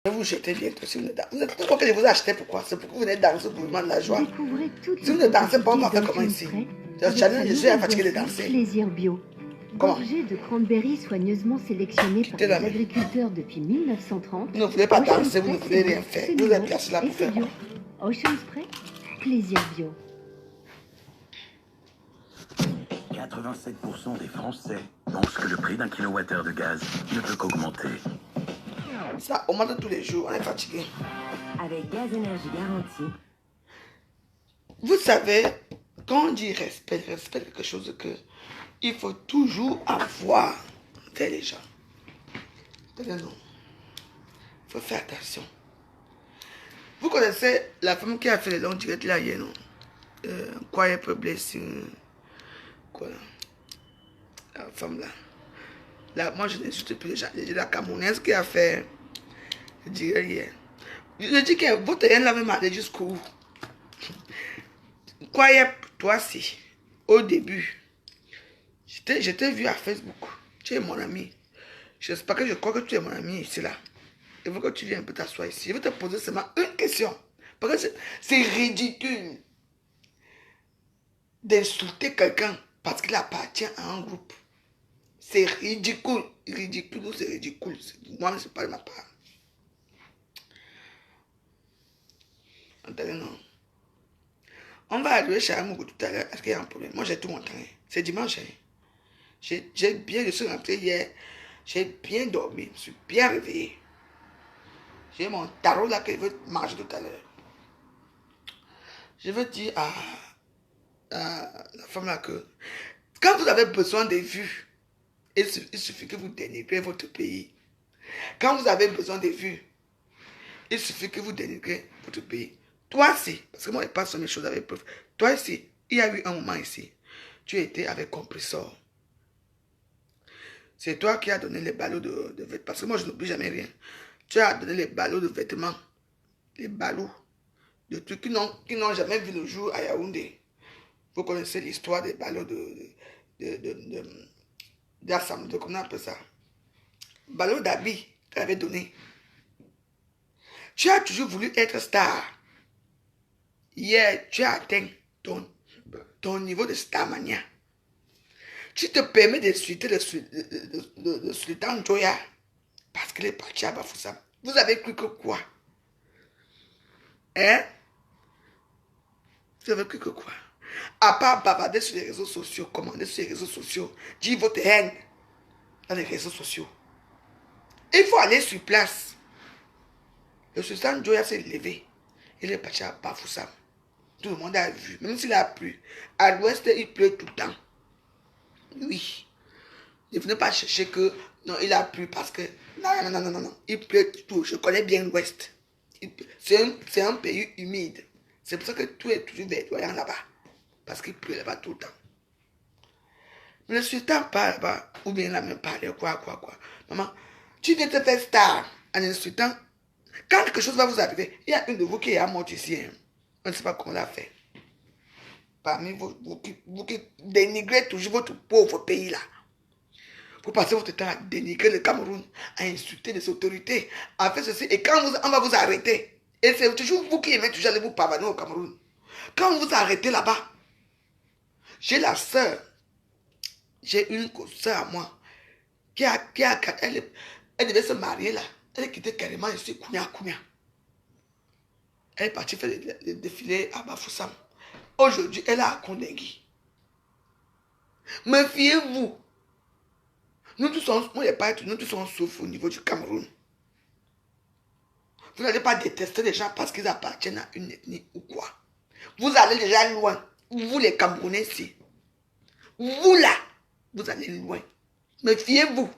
Vous jetez bientôt si vous ne dansez. Vous êtes pourquoi que je vous ai acheté, pourquoi? C'est pour que vous venez danser pour le moment de la joie. Si vous ne dansez pas, on va faire comment ici? Je suis fatigué de danser. Plaisir bio. Comment? Gorgée de cranberries soigneusement sélectionnées par les agriculteurs depuis 1930. Vous ne voulez pas danser, vous ne voulez rien faire. Vous êtes placé là pour faire quoi? Ocean Spray, plaisir bio. 87% des Français pensent que le prix d'un kilowattheure de gaz ne peut qu'augmenter. Ça augmente tous les jours, on est fatigué. Avec Gaz Énergie Garantie. Vous savez, quand on dit respect, respect quelque chose que il faut toujours avoir vers les gens. Non. Il faut faire attention. Vous connaissez la femme qui a fait les longs directs là hier, non? Quiet Blessing. Quoi là? La femme là. Là, moi je n'insulte plus les gens. La Camerounaise qui a fait le direct hier. Je dis que votre haine là même allé jusqu'où? Quiet, toi si. Au début, je t'ai vu à Facebook. Tu es mon ami. J'espère que je crois que tu es mon ami ici là. Il faut que tu viennes un peu t'asseoir ici. Je vais te poser seulement une question. Parce que c'est ridicule d'insulter quelqu'un parce qu'il appartient à un groupe. C'est ridicule. Ridicule ou c'est ridicule. Moi, c'est pas de ma part. Entendez, non. On va arriver chez Amougou tout à l'heure. Est-ce qu'il y a un problème? Moi, j'ai tout mon temps. C'est dimanche. Je suis rentré hier. J'ai bien dormi. Je suis bien réveillé. J'ai mon tarot là que je veux manger tout à l'heure. Je veux dire à la femme là que quand vous avez besoin de vues, il suffit que vous dénigrez votre pays. Quand vous avez besoin de vues, il suffit que vous dénigrez votre pays. Toi aussi, parce que moi je passe sur mes choses avec preuve. Toi aussi, il y a eu un moment ici, tu étais avec compresseur. C'est toi qui as donné les ballots de vêtements. Parce que moi je n'oublie jamais rien. Tu as donné les ballots de vêtements. Les ballots de trucs qui n'ont jamais vu le jour à Yaoundé. Vous connaissez l'histoire des ballots d'assemblée, comment on appelle ça? Ballots d'habits qu'elle avait donné. Tu as toujours voulu être star. Hier, tu as atteint ton niveau de starmania. Tu te permets de suiter le sultan Joya parce qu'il est parti à Bafoussam. Vous avez cru que quoi? Hein? Vous avez cru que quoi? À part bavarder sur les réseaux sociaux, commander sur les réseaux sociaux, dire votre haine dans les réseaux sociaux. Il faut aller sur place. Le sultan Joya s'est levé. Il est parti à Bafoussam. Tout le monde a vu. Même s'il a plu. À l'ouest, il pleut tout le temps. Oui. Ne venez pas chercher que non, il a plu parce que non. Il pleut tout. Je connais bien l'ouest. C'est un pays humide. C'est pour ça que tout est toujours verdoyant là-bas. Parce qu'il pleut là-bas tout le temps. Mais le sultan parle là-bas. Ou bien il n'a même parlé. Quoi. Maman, tu viens te faire star en insultant. Quand quelque chose va vous arriver, il y a une de vous qui est morte ici. Hein. On ne sait pas comment on l'a fait. Parmi vous qui dénigrez toujours votre pauvre pays là. Vous passez votre temps à dénigrer le Cameroun, à insulter les autorités, à faire ceci. Et quand on va vous arrêter, et c'est toujours vous qui aimez toujours aller vous pavaner au Cameroun. Quand on vous arrêtez là-bas, j'ai la soeur, j'ai une soeur à moi, elle devait se marier là. Elle est quittée carrément ici, Kounia. Elle est partie faire le défilé à Bafoussam. Aujourd'hui, elle est à Kondengui. Méfiez-vous. Nous tous sommes sauf au niveau du Cameroun. Vous n'allez pas détester les gens parce qu'ils appartiennent à une ethnie ou quoi. Vous allez déjà loin. Vous les Camerounais ici. Vous là, vous allez loin. Méfiez-vous.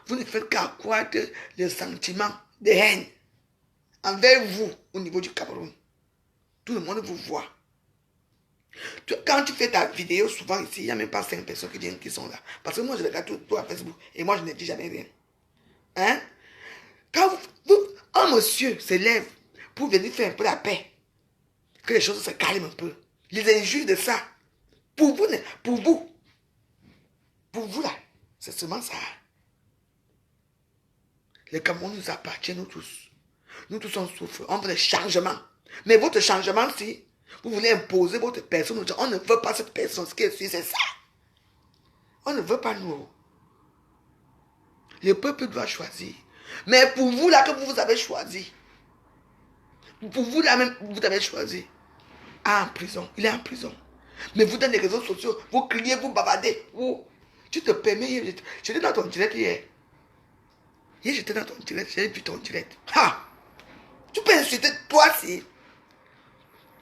Vous ne faites qu'accroître les sentiments de haine envers vous au niveau du Cameroun. Tout le monde vous voit. Quand tu fais ta vidéo, souvent ici, il n'y a même pas 5 personnes qui sont là. Parce que moi, je regarde tout à Facebook et moi, je ne dis jamais rien. Hein? Quand un monsieur se lève pour venir faire un peu la paix, que les choses se calment un peu, les injures de ça, pour vous là, c'est seulement ça. Le Cameroun nous appartient, nous tous. Nous tous, on souffre. On veut des changements. Mais votre changement, si vous voulez imposer votre personne, on ne veut pas cette personne. Ce qui est sûr, c'est ça. On ne veut pas nous. Le peuple doit choisir. Mais pour vous, là, que vous avez choisi, pour vous, là, même, vous avez choisi, en prison, il est en prison. Mais vous, dans les réseaux sociaux, vous criez, vous bavardez. Tu te permets, j'étais dans ton direct hier. Hier, j'étais dans ton direct, j'ai vu ton direct. Ha! Tu peux insulter, toi, si.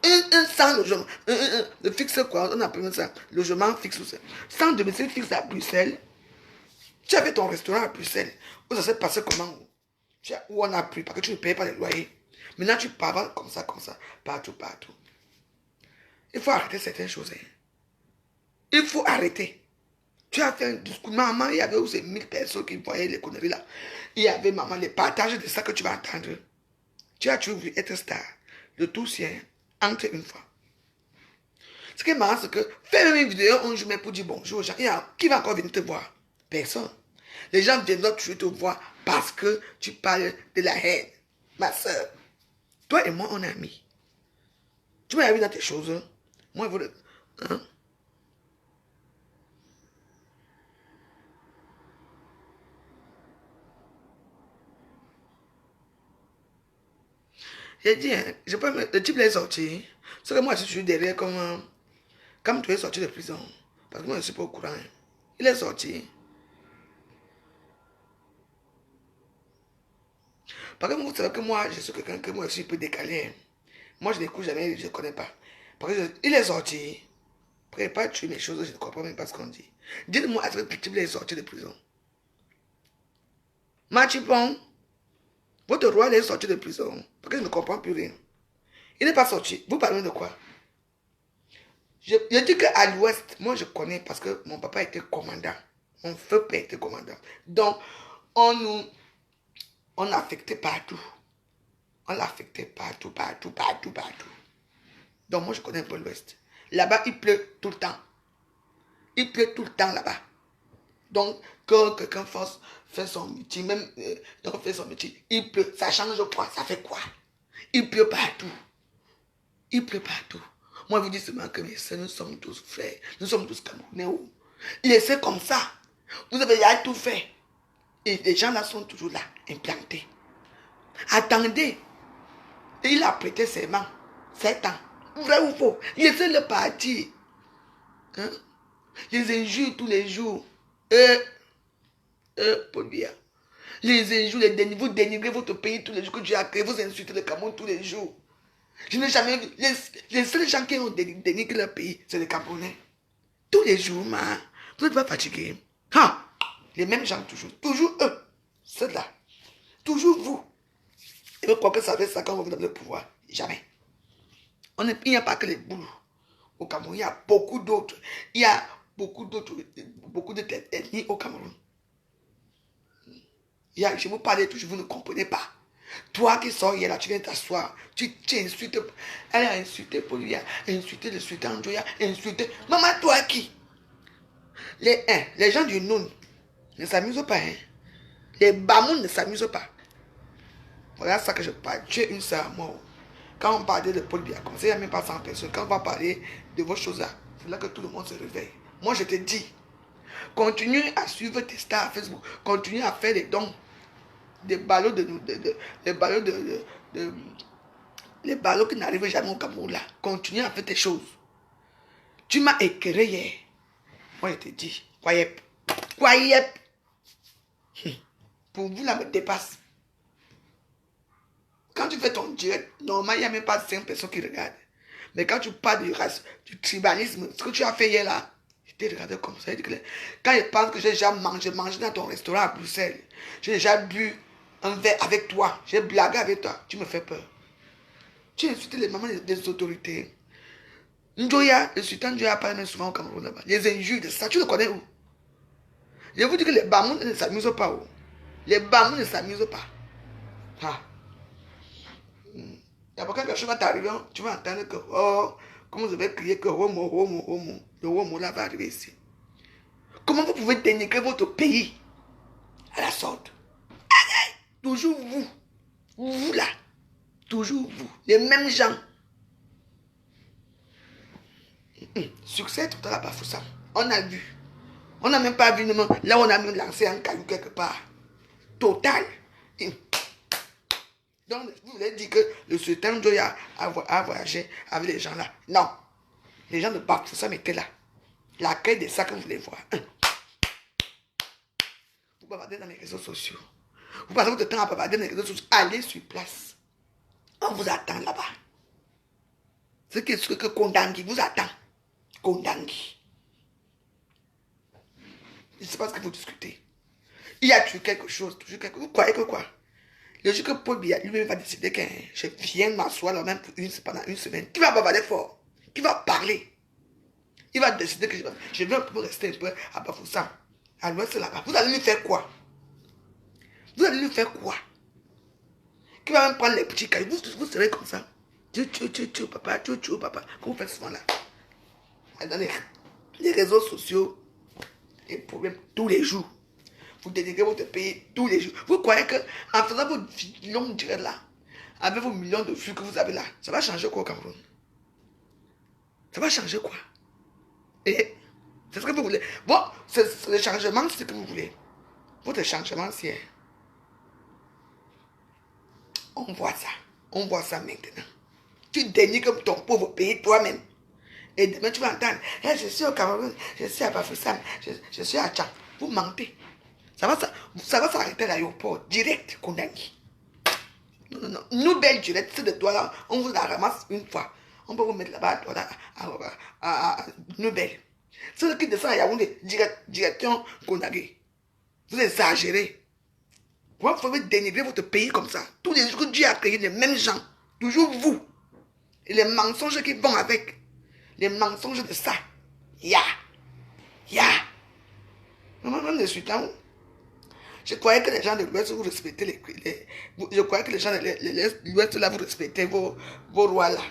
Un sans logement, le fixe quoi, on appelle ça, logement fixe ou ça. Sans domicile fixe à Bruxelles. Tu avais ton restaurant à Bruxelles. Où ça s'est passé comment? Où on a pris, parce que tu ne payes pas les loyers. Maintenant, tu parles comme ça, partout. Il faut arrêter certaines choses. Hein. Il faut arrêter. Tu as fait un discours. Maman, il y avait aussi 1000 personnes qui voyaient les conneries là. Il y avait, maman, les partages de ça que tu vas entendre. Tu as toujours voulu être star. Le tout sien, entre une fois. Ce qui est marrant, c'est que faire une vidéo un jour pour dire bonjour aux gens. Qui va encore venir te voir? Personne. Les gens viendront toujours te voir parce que tu parles de la haine. Ma soeur, toi et moi, on est amis. Tu m'as vu dans tes choses. Hein? Moi, vous... Hein? J'ai dit, hein, je peux le type est sorti. C'est que moi, je suis derrière comme tu es sorti de prison. Parce que moi, je ne suis pas au courant. Hein. Il est sorti. Parce que vous savez que moi, je suis quelqu'un que moi, je suis un peu décalé. Hein. Moi, je n'écoute jamais, je ne connais pas. Parce que il est sorti. Après, il n'a pas tué mes choses, je ne comprends même pas ce qu'on dit. Dites-moi, est-ce que le type est sorti de prison? Machipon, votre roi est sorti de prison. Parce que je ne comprends plus rien. Il n'est pas sorti. Vous parlez de quoi? Je dis qu'à l'ouest, moi je connais parce que mon papa était commandant. Mon feu père était commandant. Donc, on l'affectait partout. On l'affectait partout. Donc, moi je connais un peu l'ouest. Là-bas, il pleut tout le temps. Il pleut tout le temps là-bas. Donc, quand quelqu'un fait son métier, même on fait son métier, il pleut. Ça change quoi? Ça fait quoi? Il pleut partout. Il pleut partout. Moi, je vous dis seulement que mes soeurs, nous sommes tous frères. Nous sommes tous Camerounais. Laissez comme ça. Vous avez déjà tout fait. Et les gens là sont toujours là, implantés. Attendez. Et il a prêté serment. 7 ans. Vrai ou faux? Laissez-le partir. Hein? Les injures tous les jours. Pour dire. Les injures, vous dénigrez votre pays tous les jours que Dieu a créé. Vous insultez le Cameroun tous les jours. Je n'ai jamais vu. Les seuls gens qui ont dénigré leur pays, c'est les Camerounais. Tous les jours, man. Vous n'êtes pas fatigué. Hein? Les mêmes gens, toujours eux. Ceux-là. Toujours vous. Et vous croyez que ça fait ça quand vous avez le pouvoir? Jamais. Il n'y a pas que les boules. Au Cameroun, il y a beaucoup d'autres. Il y a beaucoup d'ethnies au Cameroun. Je vous parlais toujours, vous ne comprenez pas. Toi qui sors hier là, tu viens t'asseoir, tu insultes. Elle a insulté Polia, insulté le sultan Joya, insulté. Maman, toi qui? Les gens du Noun ne s'amusent pas. Hein? Les Bamoun ne s'amusent pas. Voilà ça que je parle. Tu es une sœur à moi. Quand on parlait de Paul Biya, comme ça, il n'y a même pas 100 personnes. Quand on va parler de vos choses là, c'est là que tout le monde se réveille. Moi, je te dis, continue à suivre tes stars à Facebook, continue à faire des dons. Des ballots les ballots qui n'arrivent jamais au Cameroun là. Continue à faire tes choses. Tu m'as éclairé hier. Moi je te dis, croyez. Pour vous là me dépasse. Quand tu fais ton direct, normalement il n'y a même pas 5 personnes qui regardent. Mais quand tu parles du race, du tribalisme, ce que tu as fait hier là, je t'ai regardé comme ça. Quand je pense que j'ai déjà mangé dans ton restaurant à Bruxelles, j'ai déjà bu un verre avec toi, j'ai blagué avec toi, tu me fais peur. Tu insultes les mamans des autorités. Njoya, le sultan Njoya parle même souvent au Cameroun là-bas. Les injures de ça, tu le connais où? Je vous dis que les Bamoun ne s'amusent pas où? Les Bamoun ne s'amusent pas. Ah. Il y a pas quelque chose va t'arriver, tu vas entendre que, comment vous avez crié que homo, le homo là va arriver ici. Comment vous pouvez dénigrer votre pays à la sorte? Toujours vous. Vous là. Toujours vous. Les mêmes gens. Succès total à Bafoussam. On a vu. On n'a même pas vu. Là, on a même lancé un caillou quelque part. Total. Donc, vous voulez dire que le sultan Joya a voyagé avec les gens là. Non. Les gens de Bafoussam étaient là. L'accueil de ça que vous voulez voir. Vous bavardez dans les réseaux sociaux. Vous passez votre temps à bavarder dans les réseaux sociaux. Allez sur place. On vous attend là-bas. C'est ce que Kondangui vous attend. Kondangui. Je ne sais pas ce que vous discutez. Il y a toujours quelque chose. Vous croyez que quoi? Le jour que Paul Biya lui-même va décider que je viens m'asseoir là même pendant une semaine. Qui va bavarder fort? Qui va parler? Il va décider que je vais rester un peu à Bafoussam. À l'ouest là-bas. Vous allez lui faire quoi? Vous allez lui faire quoi? Qui va même prendre les petits cailloux? Vous serez comme ça. Papa, papa. Comment vous faites souvent là? Dans les réseaux sociaux, les problèmes tous les jours. Vous dénigrez votre pays tous les jours. Vous croyez qu'en faisant vos longues durées là, avec vos millions de vues que vous avez là, ça va changer quoi au Cameroun? Ça va changer quoi? Et c'est ce que vous voulez. Bon, c'est le changement, c'est ce que vous voulez. Votre changement, c'est... On voit ça. On voit ça maintenant. Tu dénigres ton pauvre pays toi-même. Et demain, tu vas entendre, hey, je suis au Cameroun, je suis à Bafoussam, je suis à Tchad. Vous mentez. Ça va s'arrêter à l'aéroport, direct, Kondangui. Non. Nouvelle direct, c'est de toi là, on vous la ramasse une fois. On peut vous mettre là-bas à Nouvelle. Ceux qui descendent à Yaoundé, direction Kondangui. Vous exagérez. Vous pouvez dénigrer votre pays comme ça. Tous les jours que Dieu a créé les mêmes gens. Toujours vous. Et les mensonges qui vont avec. Les mensonges de ça. Ya. Même les sultans. Je croyais que les gens de l'Ouest, vous respectez je croyais que les gens de l'Ouest, là, vous respectez vos rois, là.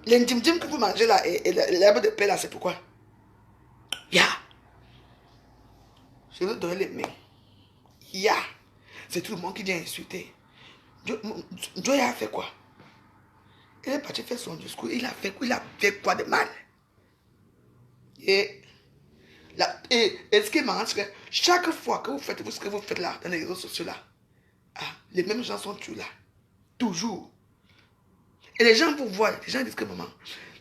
L'intime que vous mangez, là, et l'herbe de paix, là, c'est pourquoi? Ya. Je vais vous donner les mains. Ya. C'est tout le monde qui vient insulter. Joya a fait quoi? Il est parti faire son discours. Il a fait quoi de mal? Et ce qui est marrant, c'est que chaque fois que vous faites ce que vous faites là, dans les réseaux sociaux là, les mêmes gens sont toujours là. Toujours. Et les gens vous voient, les gens disent que maman,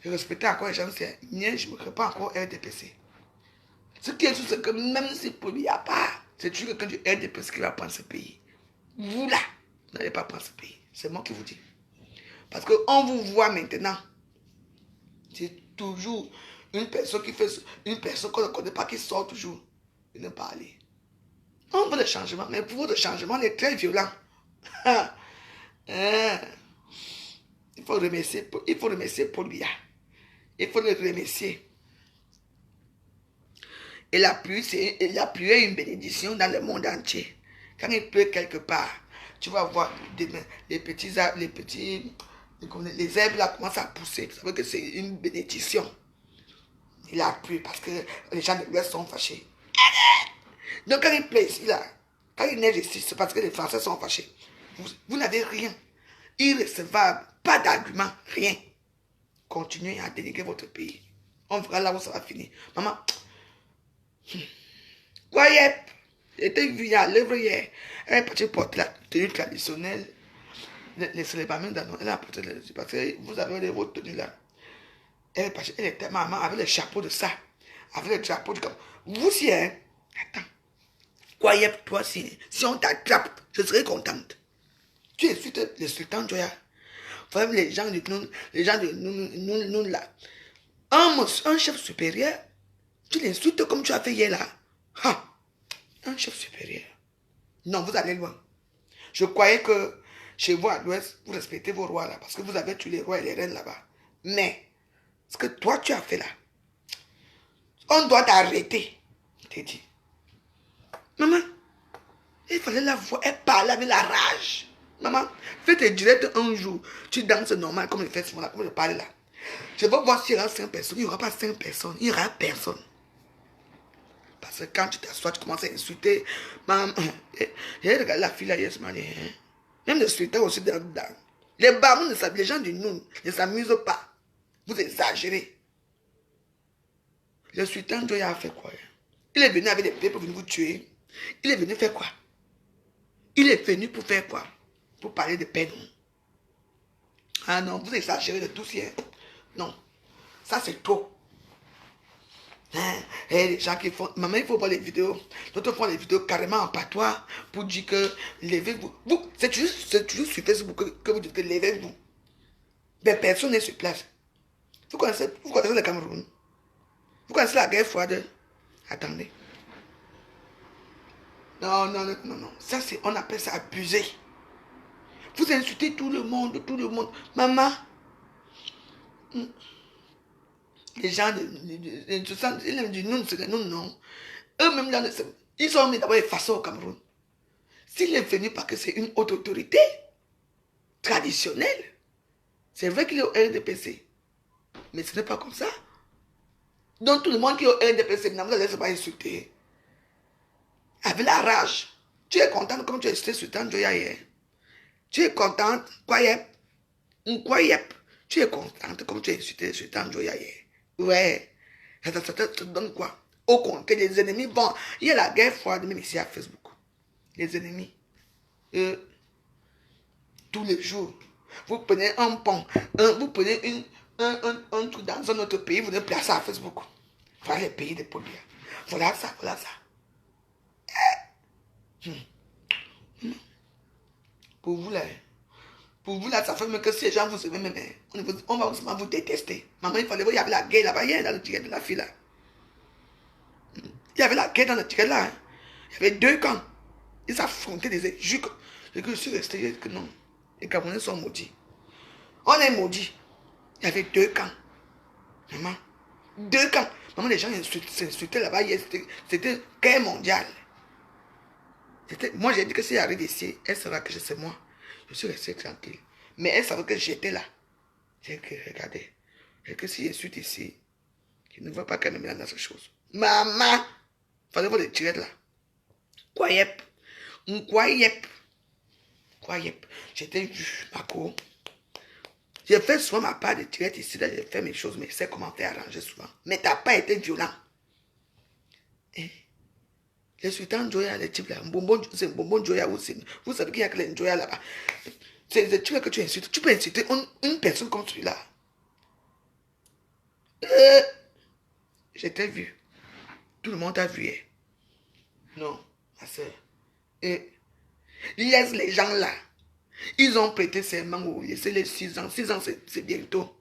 je respectais encore les gens, c'est mien, je ne me crée pas encore RDPC. Ce qui est sûr, c'est que même si pour lui, il n'y a pas, c'est toujours quelqu'un du RDPC qui va prendre ce pays. Vous là, vous n'allez pas prendre ce pays. C'est moi qui vous dis. Parce qu'on vous voit maintenant. C'est toujours une personne qu'on ne connaît pas qui sort toujours. Il ne parle. On veut le changement, mais pour vous, le changement est très violent. Il faut remercier Paul Biya. Il faut le remercier. Il a plu une bénédiction dans le monde entier. Quand il pleut quelque part, tu vas voir les petits arbres, les herbes là commencent à pousser. Ça veut dire que c'est une bénédiction. Il a plu parce que les gens de l'Ouest sont fâchés. Donc quand il pleut ici là, quand il neige ici, c'est parce que les Français sont fâchés. Vous n'avez rien. Irrecevable, pas d'argument, rien. Continuez à dénigrer votre pays. On verra là où ça va finir. Maman, voyez, j'étais vu à l'œuvre hier. Elle est partie porter la tenue traditionnelle. Les célébrations d'annonce. Elle a porté parce que vous avez les autres tenues là. Elle était maman avec le chapeau de ça. Avec le chapeau du cap. Vous si, hein? Attends. Croyez toi si on t'attrape, je serai contente. Tu insultes le sultan Joya. Même les gens de nous là. Un chef supérieur, tu l'insultes comme tu as fait hier là. Un chef supérieur. Non, vous allez loin. Je croyais que chez vous à l'Ouest, vous respectez vos rois là, parce que vous avez tué les rois et les reines là-bas. Mais, ce que toi tu as fait là, on doit t'arrêter. Je t'ai dit. Maman, il fallait la voir, elle parlait avec la rage. Maman, fais tes directs un jour, tu danses normal comme je fais ce moment-là, comme je parle là. Je vais voir s'il y aura 5 personnes, il n'y aura pas 5 personnes, il n'y aura personne. Parce que quand tu t'assois, tu commences à insulter. Maman, j'ai regardé la fille là hier ce matin. Hein. Même les sultans aussi dedans. Les barons, les gens du nous ne s'amusent pas. Vous exagérez. Le sultan Joya a fait quoi? Il est venu avec des pieds pour venir vous tuer. Il est venu faire quoi? Il est venu pour faire quoi? Pour parler de peine. Ah non, vous exagérez de tout ça. Non, ça c'est trop. Hein? Et les gens qui font... Maman, il faut voir les vidéos. D'autres font les vidéos carrément en patois pour dire que levez-vous. Vous, c'est toujours sur Facebook que vous dites que levez-vous. Mais personne n'est sur place. Vous connaissez le Cameroun? Vous connaissez la guerre froide? Attendez. Non, non, non, non, non. Ça, c'est, on appelle ça abuser. Vous insultez tout le monde, tout le monde. Maman. Les gens du nous, non. Eux-mêmes, ils ont mis d'abord effacés au Cameroun. S'il est venu parce que c'est une haute autorité traditionnelle, c'est vrai qu'il est au RDPC. Mais ce n'est pas comme ça. Donc tout le monde qui est au RDPC, vous ne laissez pas insulter. Avec la rage. Tu es contente comme tu es insulté sur Sultan Joya hier. Tu es contente, quoi yep. Tu es contente comme tu es insulté sur Sultan Joya hier. Ouais. Ça te donne quoi? Au contraire, les ennemis, bon, il y a la guerre froide même ici à Facebook. Les ennemis. Tous les jours. Vous prenez un pont, vous prenez un truc dans un autre pays, vous le placez à Facebook. Voilà les pays de polluants. Voilà ça, voilà ça. Pour vous là, ça fait même que si les gens vous aiment même, on va aussi vous détester. Maman, il fallait voir, il y avait la guerre là-bas, hier dans le tigre de la fille là. Il y avait la guerre dans le tigre là. Hein. Il y avait deux camps. Ils s'affrontaient des éjuques. Et que je suis resté, je dis que non. Les Camerounais sont maudits. On est maudits. Il y avait deux camps. Maman. Deux camps. Maman, les gens s'insultaient là-bas. C'était guerre mondiale. Moi, j'ai dit que si elle arrive ici, elle saura que c'est moi. Je suis resté tranquille. Mais elle savait que j'étais là. J'ai dit, regardez. Et que si je suis ici, je ne vois pas qu'elle me met dans cette chose. Maman! Fallait voir les tirettes là. Quoi yep? Quoi yep? Quoi yep? J'étais vu, ma cour. J'ai fait souvent ma part de tirette ici, là, j'ai fait mes choses, mais je sais comment faire arranger souvent. Mais t'as pas été violent. Et le sultan Joya, les types là, c'est un bonbon Joya aussi. Vous savez qu'il y a que les Joya là-bas. C'est des types que tu insultes. Tu peux insulter une personne comme celui-là. J'étais vu. Tout le monde a vu. Non, ma soeur. Et laisse les gens là. Ils ont prêté serment au lieu. C'est les 6 ans. 6 ans, c'est bientôt.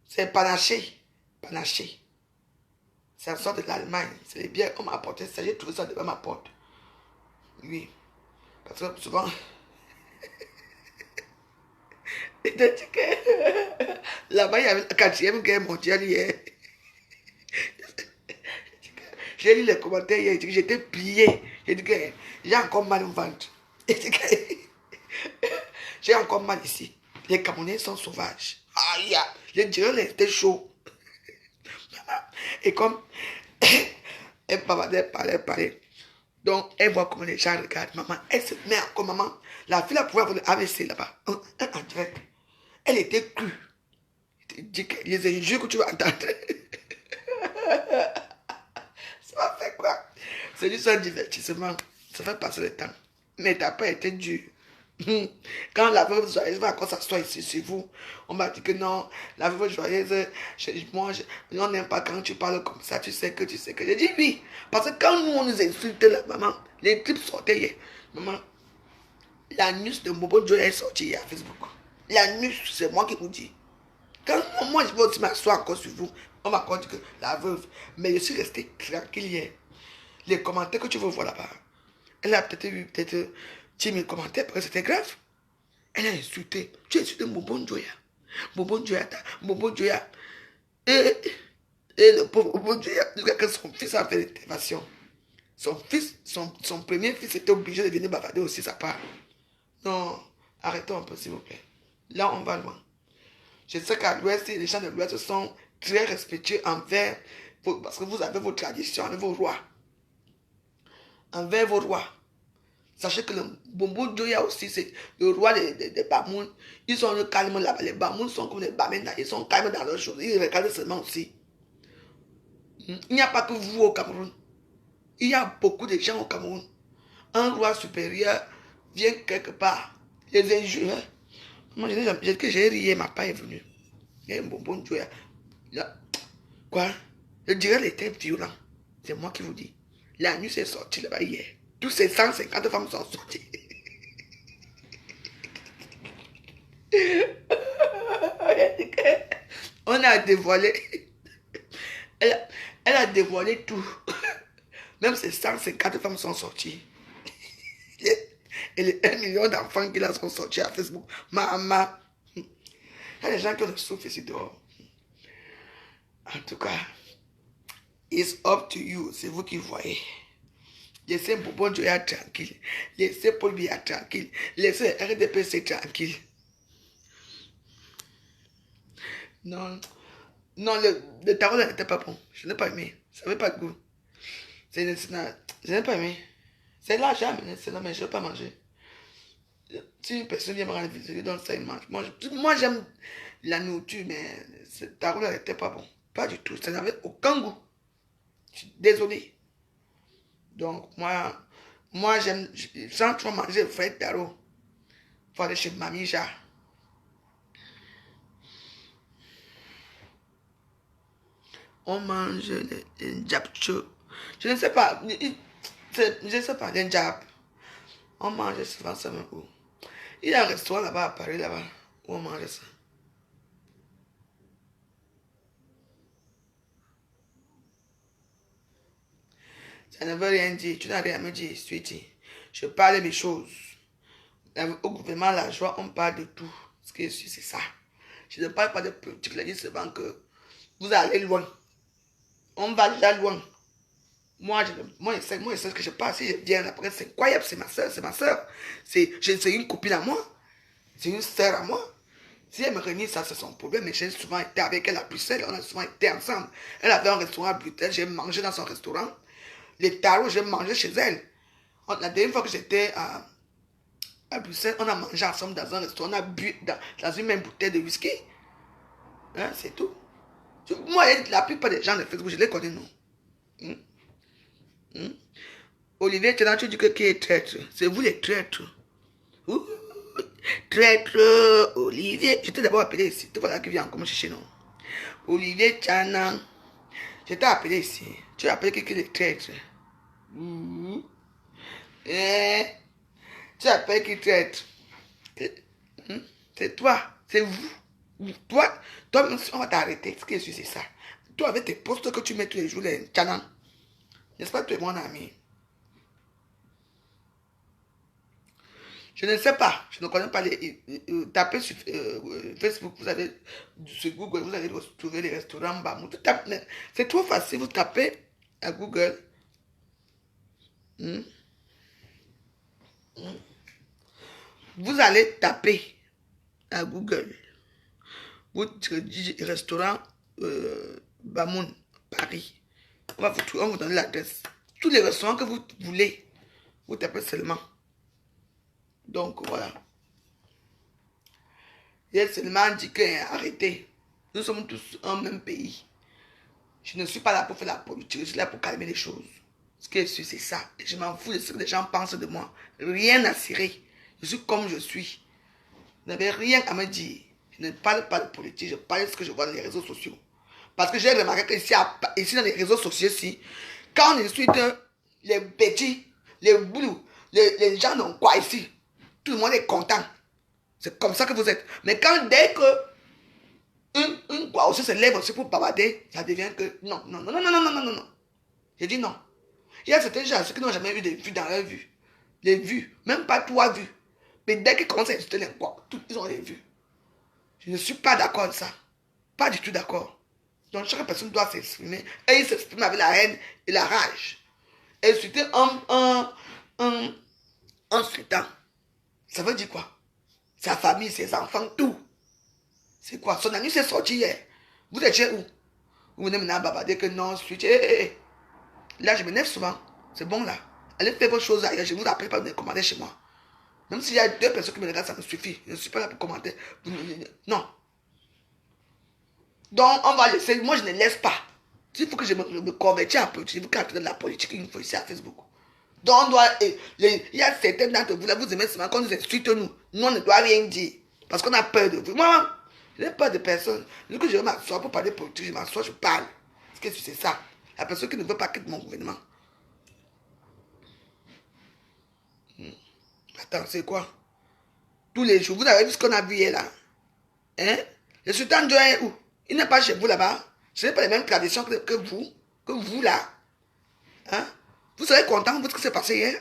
C'est panaché. Panaché. Ça sort de l'Allemagne. C'est les bières qu'on m'a apporté. Ça, j'ai trouvé ça devant ma porte. Oui. Parce que souvent... Là-bas, il y avait la 4e guerre mondiale hier. J'ai lu les commentaires hier, j'étais plié. J'ai dit que j'ai encore mal au ventre. J'ai encore mal ici. Les Camerounais sont sauvages. Aïe, les dirigeants étaient chauds. Et comme elle parlait. Donc, elle voit comment les gens regardent. Maman, elle se met encore, maman. La fille, elle pouvait avoir le AVC là-bas. En direct. Elle était crue. Je dis que les injures que tu vas entendre. Ça m'a fait quoi? C'est juste un divertissement. Ça fait passer le temps. Mais t'as pas été dur. Quand la veuve joyeuse va encore s'asseoir ici sur vous, on m'a dit que non, la veuve joyeuse, moi, on n'aime pas quand tu parles comme ça, tu sais que. J'ai dit oui. Parce que quand nous, on nous insultait là, maman, les clips sortaient hier. Maman, la news de Bobo Joy est sortie hier à Facebook. La news, c'est moi qui vous dis. Quand moi, je vais aussi m'asseoir encore sur vous, on m'a encore dit que la veuve, mais je suis resté tranquille hier. Les commentaires que tu veux voir là-bas, elle a peut-être eu 10 000 commentaires parce que c'était grave. Elle a insulté. Tu as insulté Bobo Joya. Bobo Joya. Et le pauvre Bobo Joya, que son fils a fait l'intervention. Son fils, son premier fils était obligé de venir bavarder aussi sa part. Non, arrêtons un peu s'il vous plaît. Là, on va loin. Je sais qu'à l'Ouest, les gens de l'Ouest sont très respectueux envers, parce que vous avez vos traditions, avec vos rois. Envers vos rois. Sachez que le Bombo Joya aussi, c'est le roi des Bamoun. Ils sont calmes là-bas. Les Bamoun sont comme les Bamenda. Ils sont calmes dans leurs choses. Ils regardent seulement aussi. Il n'y a pas que vous au Cameroun. Il y a beaucoup de gens au Cameroun. Un roi supérieur vient quelque part. Les injures. Moi, j'ai ri, ma part est venue. Il y a un bonbon Joya. Quoi? Je dirais les était violent. C'est moi qui vous dis. La nuit s'est sortie là-bas hier. Tous ces 150 femmes sont sorties. On a dévoilé. Elle a dévoilé tout. Même ces 150 femmes sont sorties. Et les 1 million d'enfants qui là sont sortis à Facebook. Maman. Il y a des gens qui ont le souffle ici dehors. En tout cas, it's up to you. C'est vous qui voyez. Laissez Bobo Joya tranquille. Laissez Paul Biya tranquille. Laissez RDPC tranquille. Non, non, le tarot n'était pas bon. Je n'ai pas aimé. Ça n'avait pas de goût. Je n'ai pas aimé. C'est là, j'ai amené cela, mais je ne vais pas manger. Si une personne vient me rendre visite, je donne ça, il mange. Moi j'aime la nourriture, mais ce tarot n'était pas bon. Pas du tout. Ça n'avait aucun goût. Je suis désolé. Donc, moi j'aime. Sans trop manger le frais tarot, il faut aller chez Mamie Ja. On mange les njapcho. Je ne sais pas. Je ne sais pas, les njap. On mange souvent ça même où. Il y a un restaurant là-bas à Paris, là-bas, où on mange ça. Ça ne veut rien dire. Tu n'as rien à me dire, sweetie. Je parle de mes choses. Au gouvernement, la joie, on parle de tout. Ce que je suis, c'est ça. Je ne parle pas de politique, je dis seulement que vous allez loin. On va déjà loin. Moi, je sais ce que je passe. Si je viens après, c'est incroyable, c'est ma soeur, c'est ma soeur. C'est une copine à moi. C'est une soeur à moi. Si elle me renie, ça, c'est son problème. Mais j'ai souvent été avec elle à Bruxelles. On a souvent été ensemble. Elle avait un restaurant à Bruxelles. J'ai mangé dans son restaurant. Les tarots, j'ai mangé chez elle. La dernière fois que j'étais à Bruxelles, on a mangé ensemble dans un restaurant. On a bu dans une même bouteille de whisky. Hein, c'est tout. Moi, la plupart des gens de Facebook, je les connais, non. Olivier, tu dis que qui est traître? C'est vous les traîtres. Ouh, traître, Olivier. Je t'ai d'abord appelé ici. Tu vois là qui vient encore chez nous. Olivier Tchana. Je t'ai appelé ici. Tu as appelé qui est traître? Tu as appelé qui traître? C'est toi. C'est vous. Toi, on va t'arrêter. Ce que je suis, c'est ça. Toi, avec tes postes que tu mets tous les jours, les Tchana. N'est-ce pas, tu es mon ami? Je ne sais pas. Je ne connais pas les. Tapez sur Facebook, vous avez. Sur Google, vous allez trouver les restaurants Bamou. C'est trop facile. Vous tapez à Google. Vous allez taper à Google. Vous dites restaurant Bamoun, Paris. On va vous donner l'adresse. Tous les restaurants que vous voulez, vous tapez seulement. Donc voilà. Il a seulement dit qu'arrêtez. Nous sommes tous un même pays. Je ne suis pas là pour faire la politique, je suis là pour calmer les choses. Ce que je suis, c'est ça. Et je m'en fous de ce que les gens pensent de moi. Rien à cirer. Je suis comme je suis. Vous n'avez rien à me dire. Je ne parle pas de politique, je parle de ce que je vois dans les réseaux sociaux. Parce que j'ai remarqué que ici dans les réseaux sociaux, quand on insulte les petits, les boulous, les gens n'ont quoi ici, tout le monde est content. C'est comme ça que vous êtes. Mais dès que une quoi aussi se lève aussi pour bavarder, ça devient que non. J'ai dit non. Il y a certains gens qui n'ont jamais eu de vues dans leur vue. Les vues, même pas 3 vues. Mais dès qu'ils commencent à insulter les quoi, ils ont les vues. Je ne suis pas d'accord avec ça. Pas du tout d'accord. Donc chaque personne doit s'exprimer. Et il s'exprime avec la haine et la rage. Insulter un sultan, ça veut dire quoi? Sa famille, ses enfants, tout. C'est quoi? Son ami s'est sorti hier. Vous êtes chez où? Vous venez maintenant bavarder que non, switch. Hey. Là, je m'énerve souvent. C'est bon là. Allez faire vos choses ailleurs. Je ne vous appelle pas de commander chez moi. Même s'il y a 2 personnes qui me regardent, ça me suffit. Je ne suis pas là pour commenter. Non. Donc, on va laisser. Moi, je ne laisse pas. Il faut que je me convertisse un peu. Il faut que de la politique une fois ici à Facebook. Donc, on doit. Il y a certains d'entre vous là, vous aimez seulement quand nous insulte nous. Nous, on ne doit rien dire. Parce qu'on a peur de vous. Moi, je n'ai peur de personne. Lorsque je m'assois pour parler politique, je m'assois, je parle. Qu'est-ce que c'est ça? La personne qui ne veut pas quitter mon gouvernement. Attends, c'est quoi? Tous les jours, vous avez vu ce qu'on a vu hier là? Hein? Le sultan Joya est où? Il n'est pas chez vous là-bas. Ce n'est pas les mêmes traditions que vous là. Hein? Vous serez content de ce qui s'est passé hier?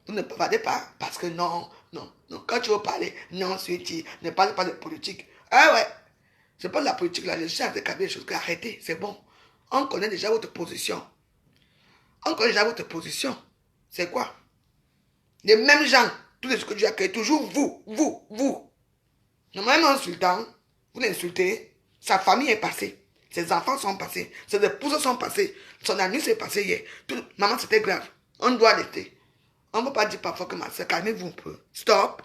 Vous ne parlez pas parce que non. Quand tu veux parler, non, Sweetie, ne parle pas de politique. Ah ouais, c'est pas de la politique là. Je suis avec des choses. Arrêtez, c'est bon. On connaît déjà votre position. C'est quoi? Les mêmes gens, tous les jours que Dieu accueille, toujours vous. Même un sultan, vous l'insultez, sa famille est passée, ses enfants sont passés, ses épouses sont passées, son ami s'est passé hier. Maman, c'était grave. On doit arrêter. On ne peut pas dire parfois que ma soeur, calmez-vous un peu. Stop.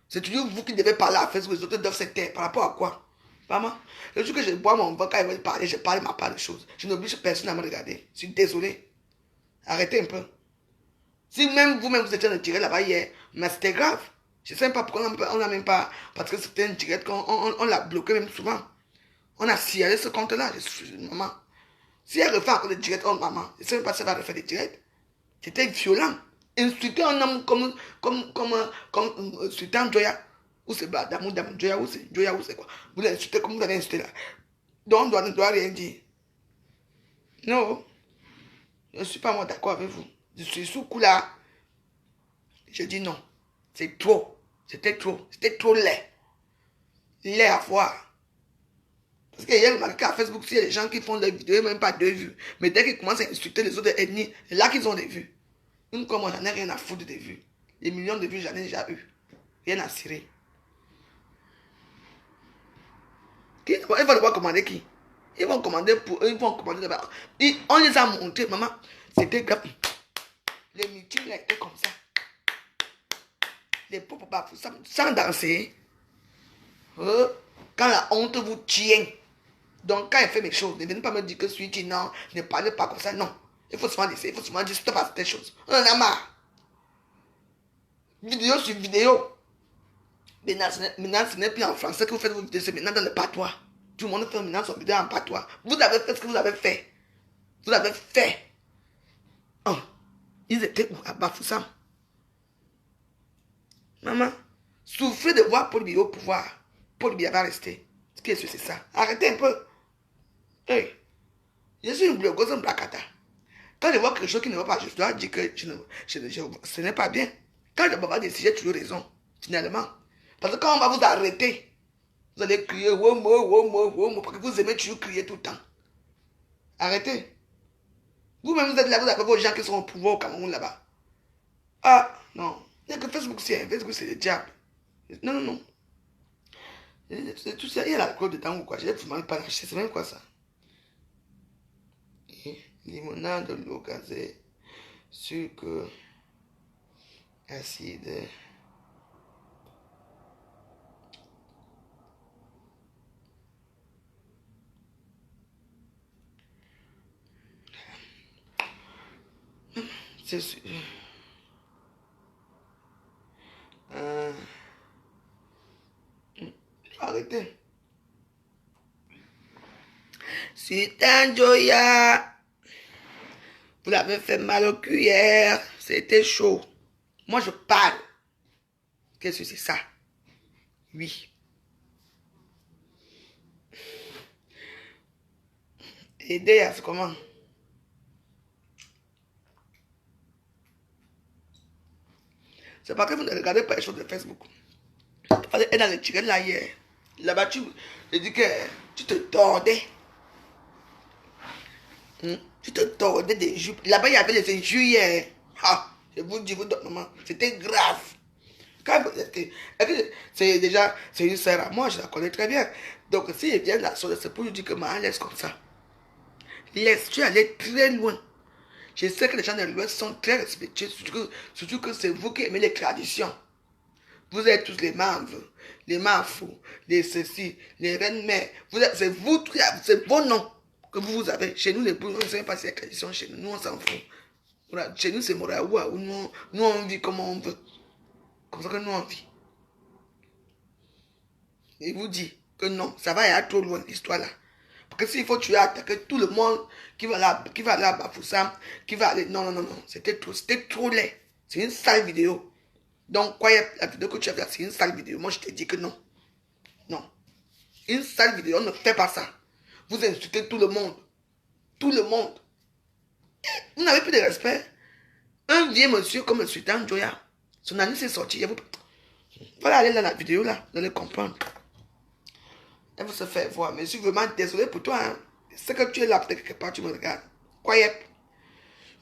C'est toujours vous qui devez parler à Facebook, les autres doivent se taire. Par rapport à quoi? Maman, le jour que je bois mon vin, quand ils veulent parler, je parle ma part de choses. Je n'oblige personne à me regarder. Je suis désolé. Arrêtez un peu. Si même vous-même vous étiez retiré là-bas hier, mais c'était grave. Je ne sais pas pourquoi on n'a même pas. Parce que c'était une direct qu'on l'a bloqué même souvent. On a signalé ce compte-là. Maman. Si elle refait encore des directs, oh maman, je ne sais même pas si elle va refaire des directs. C'était violent. Insulter un homme comme Sultan Joya. Ou c'est Damou Joya, ou c'est quoi. Vous l'insultez comme vous l'avez insulté là. Donc on ne doit rien dire. Non. Je ne suis pas moi d'accord avec vous. Je suis sous coup là. Je dis non. C'est trop. C'était trop laid. Laid à voir. Parce qu'il y a remarqué qu'à Facebook, il y a des gens qui font des vidéos, même pas 2 vues. Mais dès qu'ils commencent à insulter les autres ethnies, c'est là qu'ils ont des vues. Une comme moi, j'en ai rien à foutre des vues. Les millions de vues, j'en ai déjà eu. Rien à cirer. Ils vont devoir commander qui? Ils vont commander d'abord. On les a montré, maman. C'était grave. Les meetings là étaient comme ça. Les pauvres bafous sans danser. Quand la honte vous tient. Donc quand il fait mes choses, ne venez pas me dire que Sweetie, non, ne parlez pas comme ça, non. Il faut souvent dire stop à ces choses. On en a marre. Vidéo sur vidéo. Maintenant, ce n'est plus en français que vous faites vos vidéos, c'est maintenant dans le patois. Tout le monde fait maintenant son vidéo en patois. Vous avez fait ce que vous avez fait. Vous avez fait. Oh, ils étaient où à Bafoussam? Maman, souffrez de voir Paul Biya au pouvoir. Paul Biya va rester. Qu'est-ce que c'est ça? Arrêtez un peu. Hey, je suis une blogueuse, une blacata. Quand je vois quelque chose qui ne va pas, je dois dire que ce n'est pas bien. Quand je vais décider, j'ai toujours raison, finalement. Parce que quand on va vous arrêter, vous allez crier, womo, parce que vous aimez toujours crier tout le temps. Arrêtez. Vous-même, vous êtes là, vous avez vos gens qui sont au pouvoir au Cameroun là-bas. Ah, non. Il n'y a que Facebook, c'est le diable. Non. C'est tout ça, il y a l'alcool dedans ou quoi. Je n'ai pas lâché, c'est même quoi ça? Limonade, l'eau gazée, sucre, acide. C'est sûr. Arrêtez. Sultan Joya. Vous l'avez fait mal au cul hier. C'était chaud. Moi, je parle. Qu'est-ce que c'est ça? Oui. Aider à ce comment? C'est parce que vous ne regardez pas les choses de Facebook. Il fallait être dans le tiré là hier. Là-bas, je dis que tu te tordais. Tu te tordais des jupes. Là-bas, il y avait les injures hier. Ah, je vous dis, maman, c'était grave. C'est déjà, c'est une sœur à moi, je la connais très bien. Donc, si elle vient de la soeur, c'est pour lui dire que maman laisse comme ça. Laisse, tu es allé très loin. Je sais que les gens de l'Ouest sont très respectueux, surtout que c'est vous qui aimez les traditions. Vous êtes tous les membres, les mafous, les ceci, les reines-mères. C'est vous, c'est vos noms que vous avez. Chez nous, les boules, on ne sait pas si la tradition chez nous, nous on s'en fout. Voilà. Chez nous, c'est Moraoua, où nous on vit comme on veut. Comme ça que nous on vit. Il vous dit que non, ça va aller trop loin l'histoire là. Parce que s'il faut tuer, attaquer tout le monde qui va là à Bafoussam, qui va aller. Non, c'était trop laid. C'est une sale vidéo. Donc, quoi, la vidéo que tu as fait, c'est une sale vidéo. Moi, je te dis que non. Non. Une sale vidéo, on ne fait pas ça. Vous insultez tout le monde. Tout le monde. Vous n'avez plus de respect. Un vieux monsieur comme le sultan Joya, son ami s'est sorti. Voilà, aller dans la vidéo là, vous allez comprendre. Elle va se faire voir. Mais je suis vraiment désolé pour toi. Hein. C'est que tu es là, peut-être quelque part, tu me regardes. Quiet.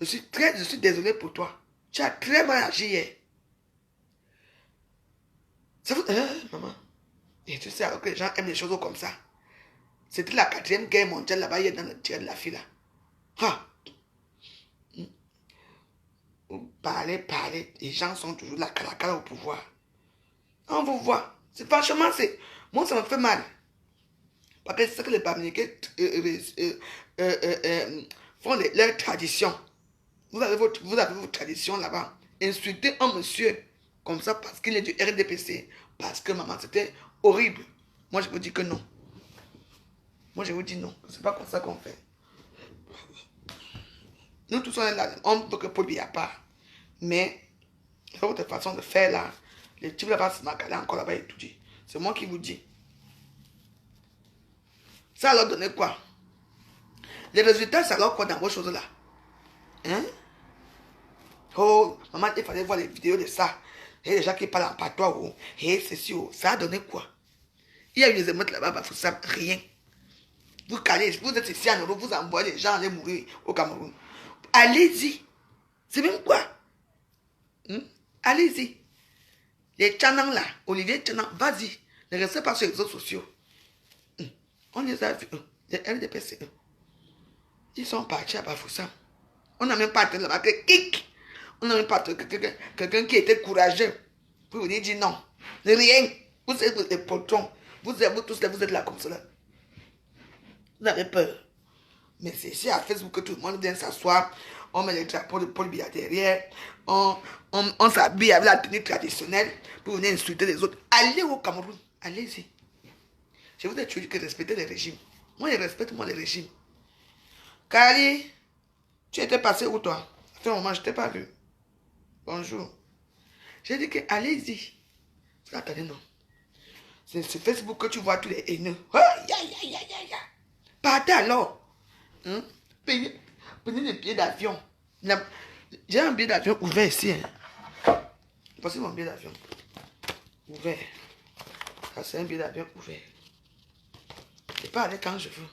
Je suis désolé pour toi. Tu as très mal agi hier. Ça vous... maman. Et tu sais alors que les gens aiment les choses comme ça. C'était la 4e guerre mondiale là-bas, il y a dans le tir de la fille là. Ah. Vous parlez. Les gens sont toujours là, au pouvoir. On vous voit. C'est franchement, c'est... Moi, ça me fait mal. Parce que c'est que les Bamileke font leurs traditions. Vous avez vos traditions là-bas. Insulter un monsieur comme ça parce qu'il est du RDPC. Parce que maman, c'était horrible. Moi, je vous dis que non. Moi, je vous dis non. C'est pas comme ça qu'on fait. Nous tous, on est là. On ne peut que Paul à part. Mais, votre façon de faire là, les types là-bas, c'est marqué encore là-bas et tout dit. C'est moi qui vous dis. Ça leur donner quoi? Les résultats, ça leur quoi dans vos choses là? Hein? Oh, maman, il fallait voir les vidéos de ça. Et les gens qui parlent en patois, oh, et ceci, oh, ça a donné quoi? Il y a eu des émeutes là-bas, vous savez rien. Vous calez, vous êtes ici en Europe, vous envoyez les gens aller mourir au Cameroun. Allez-y. C'est même quoi? Allez-y. Les Tchanang là, Olivier Tchanang, vas-y. Ne restez pas sur les réseaux sociaux. On les a vus, les LDPC. Ils sont partis à Bafoussam. On n'a même pas atteint là-bas que kick. On n'a même pas atteint quelqu'un qui était courageux pour venir dire non. Rien. Vous êtes des potons. Vous tous là, vous êtes là comme cela. Vous avez peur. Mais c'est ici à Facebook que tout le monde vient s'asseoir. On met les drapeaux de Paul Biya derrière. On s'habille avec la tenue traditionnelle pour venir insulter les autres. Allez au Cameroun. Allez-y. Je vous ai dit que respectez les régimes. Moi, je respecte les régimes. Kali, tu étais passé où toi? À ce moment, je ne t'ai pas vu. Bonjour. J'ai dit que allez-y. Attendez, non. C'est sur Facebook que tu vois tous les haineux. Oh, partez alors. Prenez des billets d'avion. J'ai un billet d'avion ouvert ici. Hein. Voici mon billet d'avion. Ouvert. Ça, c'est un billet d'avion ouvert. Je peux aller quand je veux.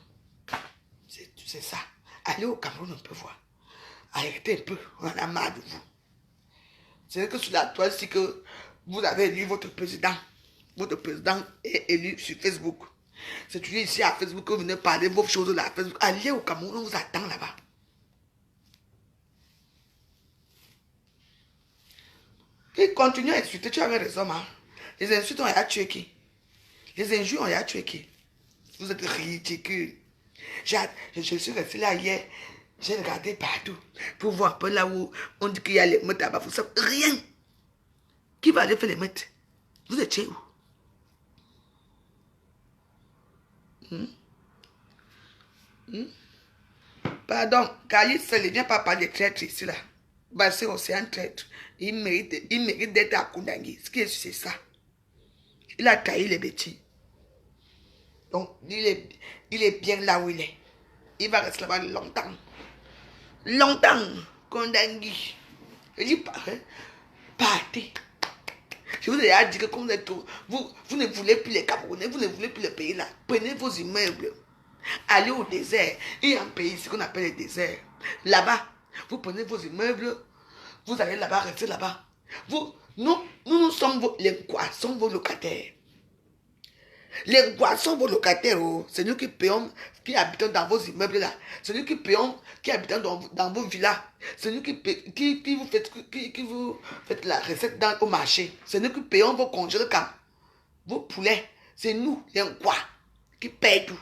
C'est ça. Allez au Cameroun, on peut voir. Arrêtez un peu. On en a marre de vous. C'est que sur la toile, c'est que vous avez élu votre président. Votre président est élu sur Facebook. C'est toujours ici à Facebook que vous venez parler vos choses là. Facebook. Allez au Cameroun, on vous attend là-bas. Et continue à insulter, tu avais raison, hein. Les insultes, on y a tué qui? Les injures, on y a tué qui? Vous êtes ridicules. Je suis resté là hier. J'ai regardé partout pour voir un peu là où on dit qu'il y a les meutes là-bas. Rien. Qui va aller faire les meutes? Vous êtes chez où? Pardon, Kali, ça ne vient pas parler de traître ici là. Bah, c'est aussi un traître. Il mérite d'être à Koundangui. Ce qui est, c'est ça. Il a trahi les bêtises. Donc, il est bien là où il est. Il va rester là-bas longtemps. Longtemps, Koundangui. Je dis, partez. Je vous ai déjà dit que comme vous êtes tout, vous ne voulez plus les Camerounais, vous ne voulez plus le pays là. Prenez vos immeubles. Allez au désert. Il y a un pays ici qu'on appelle le désert. Là-bas, vous prenez vos immeubles. Vous allez là-bas, restez là-bas. Nous sommes les quoi sont vos locataires. Les quoi sont vos locataires. Oh. C'est nous qui payons, qui habitons dans vos immeubles là. C'est nous qui payons, qui habitons dans vos villas. C'est nous qui vous faites la recette au marché. C'est nous qui payons vos congés de camp. Vos poulets. C'est nous, les quoi, qui payent tout.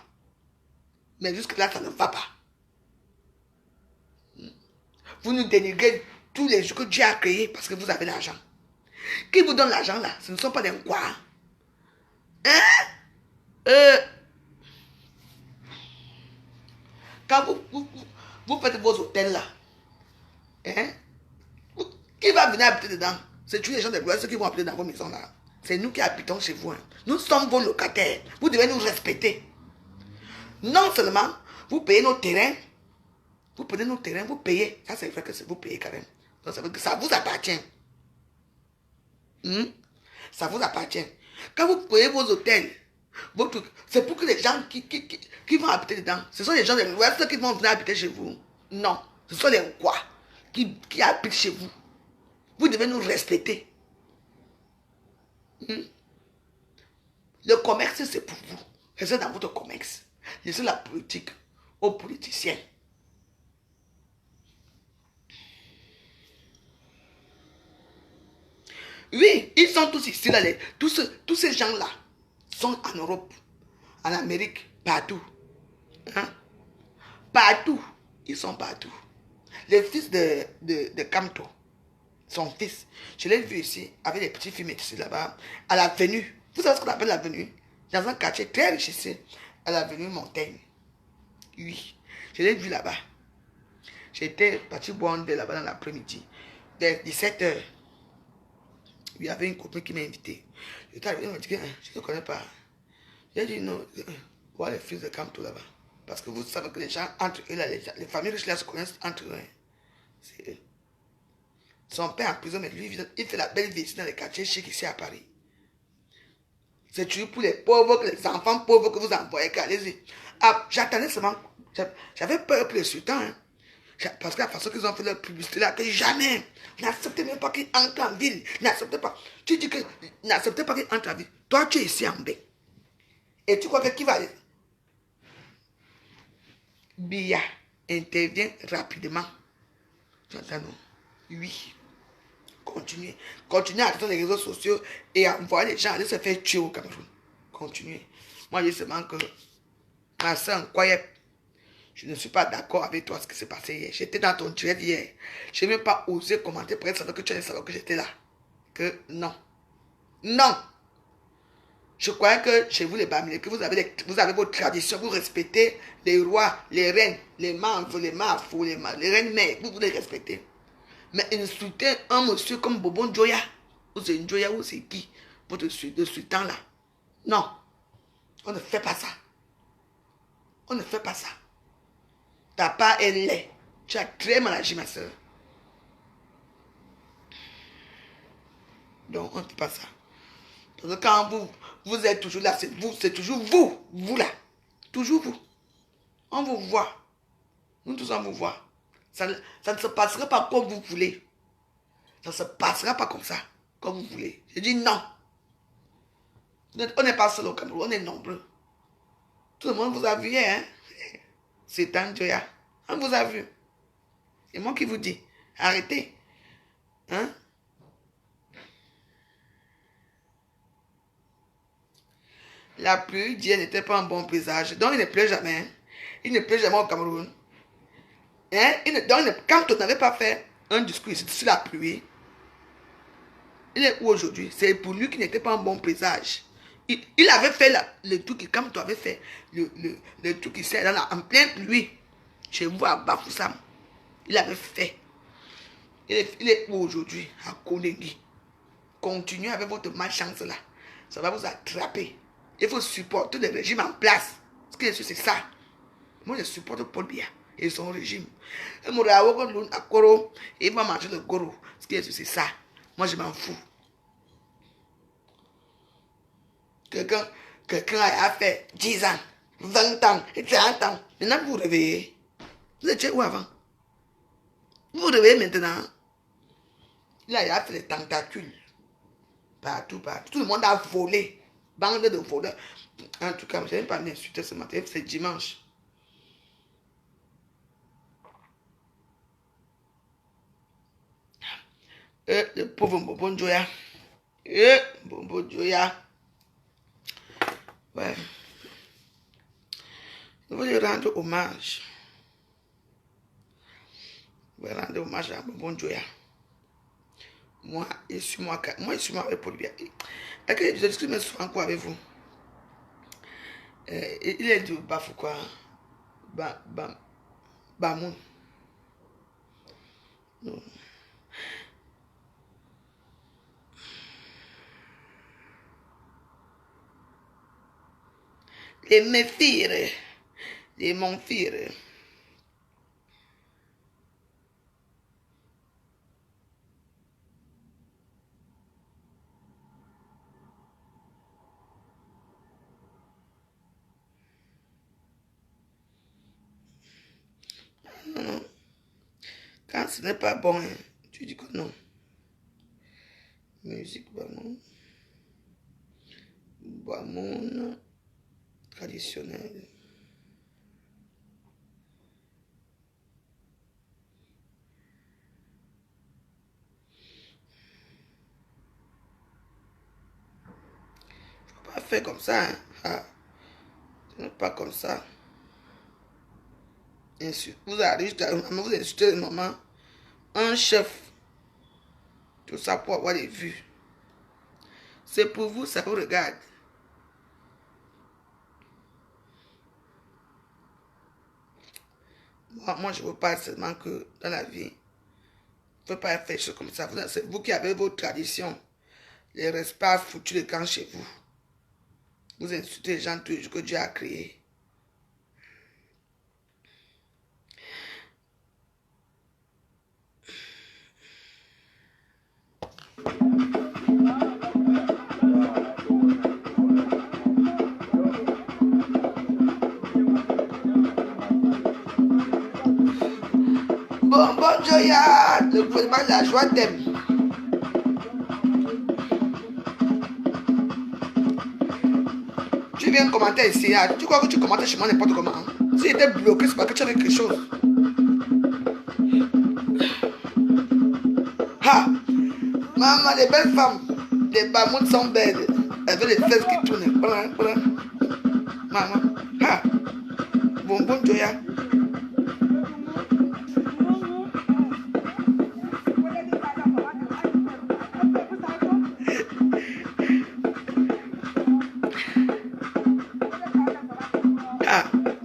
Mais jusque là, ça ne va pas. Vous nous dénigrez tous les jours que Dieu a créés parce que vous avez l'argent. Qui vous donne l'argent là? Ce ne sont pas des quoi. Hein? Quand vous faites vos hôtels là, hein? Qui va venir habiter dedans? C'est tous les gens de l'Ouest qui vont habiter dans vos maisons là. C'est nous qui habitons chez vous. Hein. Nous sommes vos locataires. Vous devez nous respecter. Non seulement vous payez nos terrains, vous prenez nos terrains, vous payez. Ça, c'est vrai que vous payez quand même. Donc, ça veut dire que ça vous appartient. Ça vous appartient. Quand vous payez vos hôtels, c'est pour que les gens qui vont habiter dedans, ce sont les gens de l'Ouest qui vont venir habiter chez vous. Non, ce sont les quoi qui habitent chez vous. Vous devez nous respecter. Le commerce, c'est pour vous. Restez dans votre commerce. Laissez la politique aux politiciens. Oui, ils sont tous ici. Là, tous ces gens-là sont en Europe, en Amérique, partout. Hein? Partout. Ils sont partout. Le fils de Kamto, son fils, je l'ai vu ici, avec les petits filles métis là-bas, à l'avenue. Vous savez ce qu'on appelle l'avenue? Dans un quartier très riche ici, à l'avenue Montaigne. Oui, je l'ai vu là-bas. J'étais parti boire un thé là-bas dans l'après-midi. Vers 17h. Il y avait une copine qui m'a invité. J'étais arrivé, elle m'a dit que je ne connais pas. J'ai dit non, voir les fils de Kamto là-bas. Parce que vous savez que les gens, entre eux, là, les familles riches là se connaissent entre eux. C'est eux. Son père en prison, mais lui, il fait la belle vie ici dans les quartiers chics ici à Paris. C'est toujours pour les pauvres, les enfants pauvres que vous envoyez. Allez-y. Ah, j'attendais seulement. J'avais peur pour le sultan. Hein. Parce que la façon qu'ils ont fait leur publicité là, que jamais, n'acceptez même pas qu'il entre en ville. N'acceptez pas. Tu dis que n'acceptez pas qu'il entre en ville. Toi, tu es ici en baie. Et tu crois que qui va aller? Bia intervient rapidement. Tu entends, non? Oui. Continuez. Continuez à attendre les réseaux sociaux et à envoyer les gens aller se faire tuer au Cameroun. Continuez. Moi, je sais seulement que ma soeur incroyable, je ne suis pas d'accord avec toi ce qui s'est passé hier. J'étais dans ton direct hier. Je n'ai même pas osé commenter pour être savoir que tu allais savoir que j'étais là. Que non. Non. Je croyais que chez vous, les Bamilés, que vous avez vos traditions, vous respectez les rois, les reines, les membres, les mafous, les reines mères, vous les respectez. Mais insulter un monsieur comme Bobon Joya, ou c'est une Joya, ou c'est qui, votre sultan là. Non. On ne fait pas ça. On ne fait pas ça. Ta part, elle est. Tu as très mal agi, ma soeur. Donc, on ne fait pas ça. Donc, quand vous êtes toujours là, c'est toujours vous là. Toujours vous. On vous voit. Nous tous, on vous voit. Ça ne se passera pas comme vous voulez. Ça ne se passera pas comme ça, comme vous voulez. Je dis non. On n'est pas seul au Cameroun, on est nombreux. Tout le monde vous a vu, hein? C'est un Joya. On vous a vu. C'est moi qui vous dis. Arrêtez. Hein? La pluie d'hier n'était pas un bon présage. Donc il ne pleut jamais. Hein? Il ne pleut jamais au Cameroun. Hein? Quand on n'avait pas fait un discours ici sur la pluie, il est où aujourd'hui? C'est pour lui qui n'était pas un bon présage. Il avait fait le truc, comme tu avais fait, le truc ici en pleine pluie, chez vous à Bafoussam. Il avait fait. Il est où aujourd'hui? À Konegi. Continuez avec votre malchance là. Ça va vous attraper. Il faut supporter le régime en place. Ce que je suis, c'est ça. Moi, je supporte Paul Biya et son régime. Il va manger le goro. Ce que je suis, c'est ça. Moi, je m'en fous. Quelqu'un a fait 10 ans, 20 ans, 30 ans. Maintenant, vous vous réveillez. Vous étiez où avant? Vous vous réveillez maintenant. Il a fait les tentacules. Partout, partout. Tout le monde a volé. Bande de voleurs. En tout cas, je n'ai pas m'insulter ce matin. C'est dimanche. Le pauvre Bobo Joya. Bobo Joya. Ouais. Je veux lui rendre hommage. Je vais rendre hommage à Bobo Joya. Moi, je suis moi pour lui. Est-ce que je discute souvent quoi avec vous? Il est du Bafoukoua. Bamoun. Les méfires. Les monfires. Non. Quand ce n'est pas bon, hein, tu dis que non. Musique Bamoun. Bamoun. Traditionnel. Faut pas faire comme ça. Hein. Ah. Ce n'est pas comme ça. Vous arrivez, vous insultez le maman. Un chef. Tout ça pour avoir des vues. C'est pour vous, ça vous regarde. Moi, je vous parle seulement que dans la vie, il ne faut pas faire des choses comme ça. C'est vous qui avez vos traditions. Les respects foutus de camp chez vous. Vous insultez les gens tous les jours que Dieu a créés. Bon Joya, le gouvernement de la joie t'aime. Tu viens commenter ici, hein? Tu crois que tu commentes chez moi n'importe comment? Hein? Si était bloqué, c'est parce que tu avais quelque chose. Ha! Maman, les belles femmes, les Bamoun sont belles. Elles veulent les fesses qui tournent. Maman, ha! Bon Joya.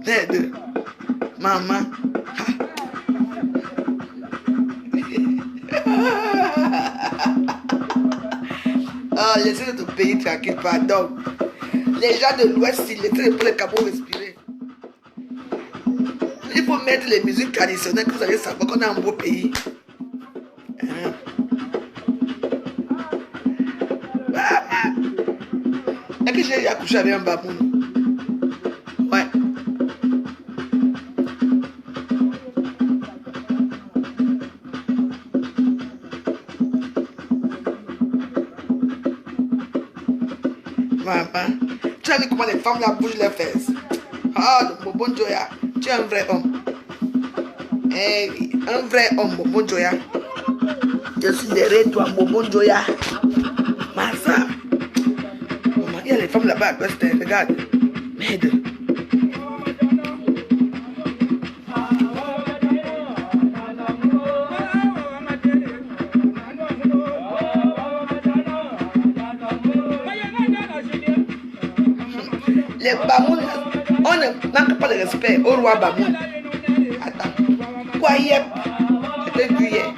Merde. Maman. Oh, laissez notre pays tranquille, pardon. Les gens de l'Ouest, ils laissent pour les cabots respirer. Il faut mettre les musiques traditionnelles que vous allez savoir qu'on a un beau pays. Est-ce que j'ai accouché avec un baboun? Ouais. Maman, tu as vu comment les femmes là bougent leurs fesses? Ah, le Bobo Joya, tu es un vrai homme. Eh oui, un vrai homme, Bobo Joya. Je suis derrière toi, Bobo Joya. Massa. Maman, il y a les femmes là-bas à l'ouest, regarde. Merde. Les Bamoun, on ne manque pas de respect au roi Bamoun. Attends. Quoi, yep? C'était vu hier.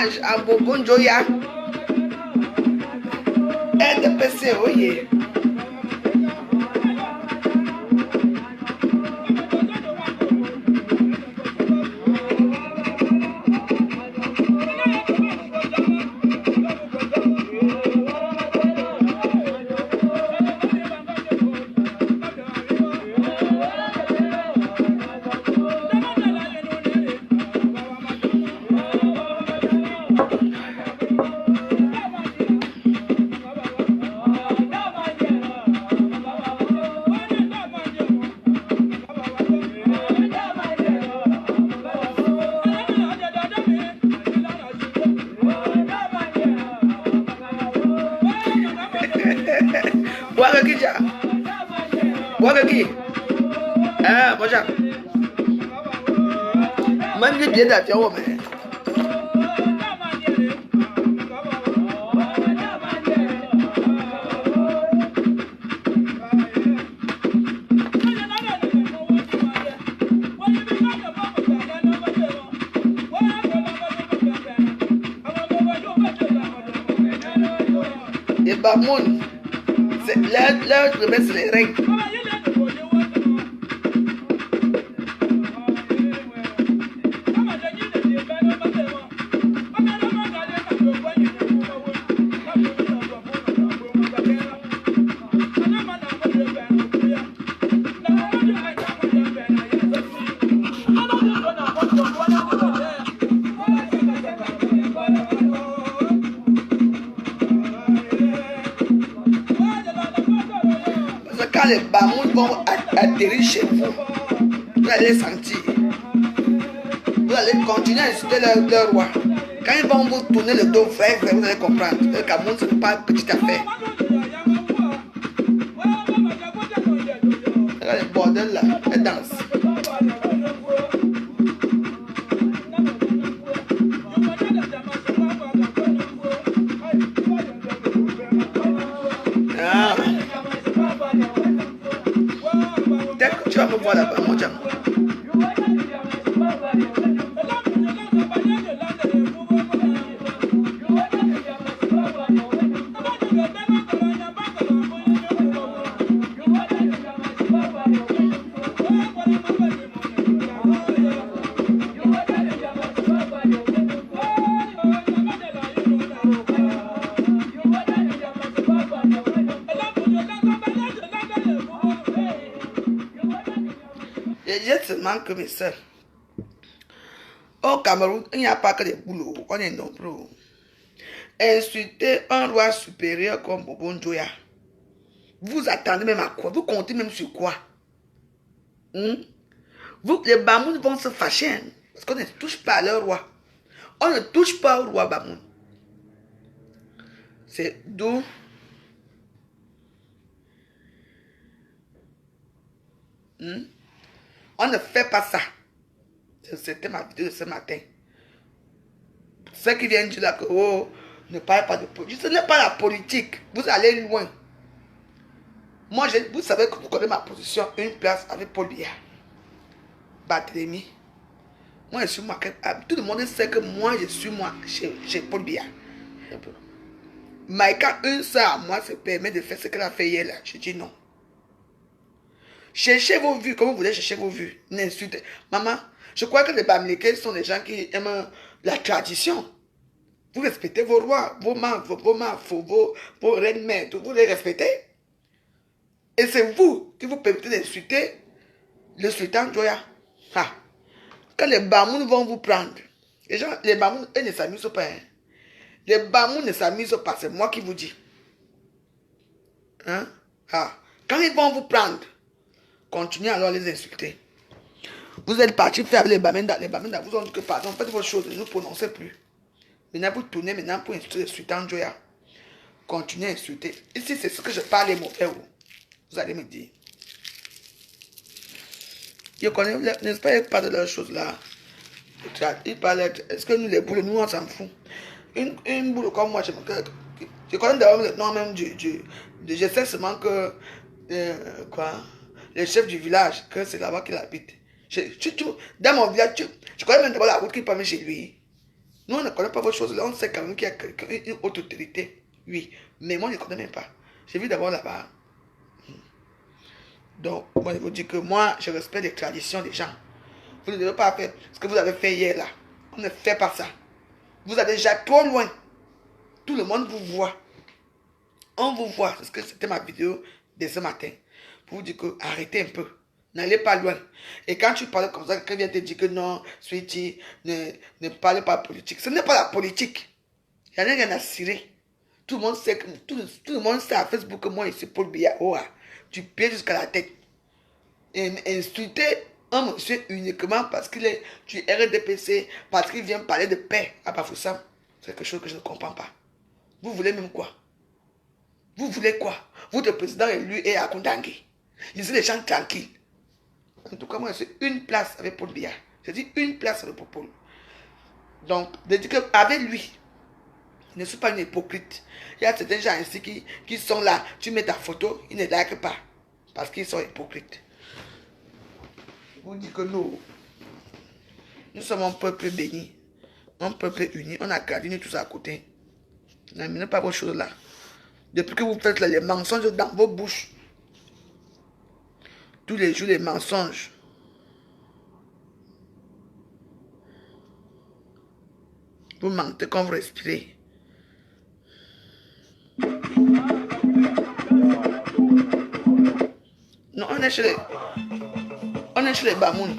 mange un bonbon joya. RDPC, oui. Wakaki. Ah, moi j'ai. Même les billets d'avion, mais. Les Bamoun, c'est leur remède, c'est les règles. Quand les Bamoun vont atterrir chez vous, vous allez sentir. Vous allez continuer à insulter leur roi. Quand ils vont vous tourner le dos, frère, vous allez comprendre. Le Cameroun, ce n'est pas une petite affaire. Regarde les bordels là, elles dansent. Ah. Dès que tu vas me voir là-bas, mon diable. Je seulement que mes soeurs. Au Cameroun, il n'y a pas que des boulots, on est nombreux. Insulter un roi supérieur comme Bobon Joya. Vous attendez même à quoi? Vous comptez même sur quoi? Vous, les Bamoun vont se fâcher, hein, parce qu'on ne touche pas à leur roi. On ne touche pas au roi Bamoun. C'est d'où on ne fait pas ça. C'était ma vidéo de ce matin. Ceux qui viennent dire là que oh, ne parlez pas de politique. Ce n'est pas la politique. Vous allez loin. Moi, vous savez que vous connaissez ma position. Une place avec Paul Biya. Barthélemy. Moi, je suis moi. Tout le monde sait que moi, je suis moi chez Paul Biya. Mais quand une soeur à moi se permet de faire ce qu'elle a fait hier là, je dis non. Cherchez vos vues, comme vous voulez chercher vos vues. N'insultez. Maman, je crois que les Bamileke sont des gens qui aiment la tradition. Vous respectez vos rois, vos reines mères, vous les respectez. Et c'est vous qui vous permettez d'insulter le sultan Joya. Ah. Quand les Bamoun vont vous prendre, les Bamoun, eux ne s'amusent pas. Hein. Les Bamoun ne s'amusent pas, c'est moi qui vous dis. Hein? Ah. Quand ils vont vous prendre, continuez alors à les insulter. Vous êtes parti faire les Bamenda vous ont dit que pardon, faites vos choses, ne nous prononcez plus. Maintenant vous tournez maintenant pour insulter le sultan Joya. Continuez à insulter. Ici c'est ce que je parle les mauvais. Vous allez me dire. Je connais, n'est-ce pas, ils parlent de leurs choses là. Ils parlent, est-ce que nous les boules, nous on s'en fout. Une boule comme moi, je connais d'ailleurs le nom même je sais seulement que le chef du village, que c'est là-bas qu'il habite. Dans mon village, je connais même d'abord la route qui parle chez lui. Nous, on ne connaît pas vos choses là. On sait quand même qu'il y a quelqu'un, une haute autorité. Oui, mais moi, je ne connais même pas. J'ai vu d'abord là-bas. Donc, moi, je vous dis que moi, je respecte les traditions des gens. Vous ne devez pas faire ce que vous avez fait hier là. On ne fait pas ça. Vous allez déjà trop loin. Tout le monde vous voit. On vous voit. Parce que c'était ma vidéo de ce matin. Pour vous dire que arrêtez un peu. N'allez pas loin. Et quand tu parles comme ça, quelqu'un vient te dire que non, Sweetie, ne parle pas politique. Ce n'est pas la politique. Il n'y a rien à cirer. Tout le monde sait que tout le monde sait à Facebook que moi je suis Paul Biya. Du pied jusqu'à la tête. Et insulter un monsieur uniquement parce qu'il est du RDPC, parce qu'il vient parler de paix à Bafoussam, c'est quelque chose que je ne comprends pas. Vous voulez même quoi? Vous voulez quoi? Votre président élu est à Kondangui. Laissez les gens tranquilles. En tout cas, moi, c'est une place avec Paul Biya. J'ai dit une place avec Paul. Donc, de dire qu'avec lui, je ne suis pas une hypocrite. Il y a certains gens ici qui sont là. Tu mets ta photo, ils ne likent pas. Parce qu'ils sont hypocrites. Je vous dis que nous sommes un peuple béni. Un peuple uni. On a gardé tout ça à côté. N'amenez pas vos choses là. Depuis que vous faites là, les mensonges dans vos bouches. Tous les jours, les mensonges. Vous mentez quand vous respirez. Non, on est chez les Bamoun.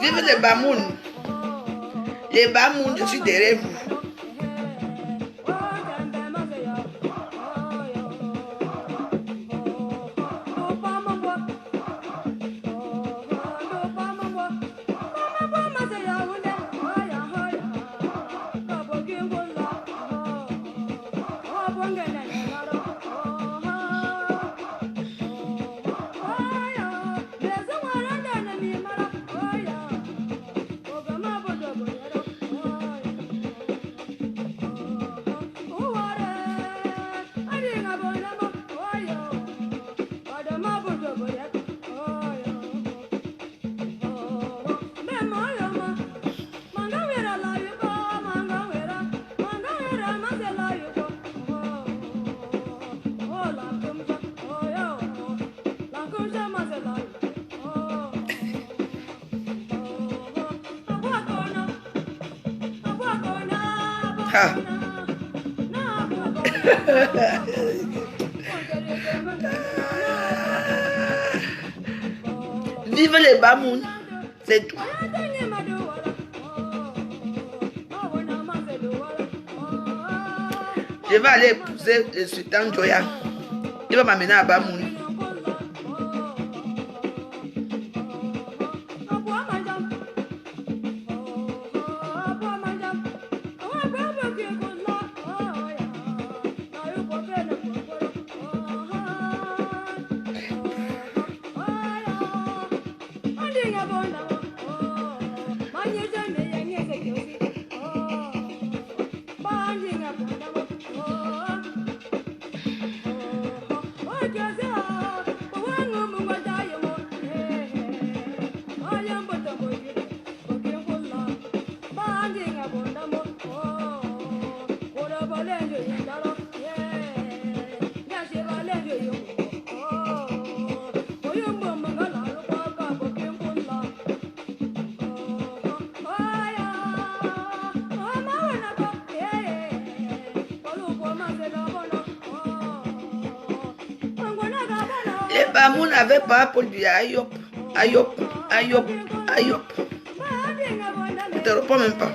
Vive les Bamoun. Les Bamoun, je suis derrière vous. Ah. Vive les Bamoun, c'est tout. Je vais aller épouser le sultan Joya. Il va m'amener à Bamoun. Les Bamoun n'avaient pas pour dire Ayop, Ayop, Ayop, Ayop. Ne te reprends même pas.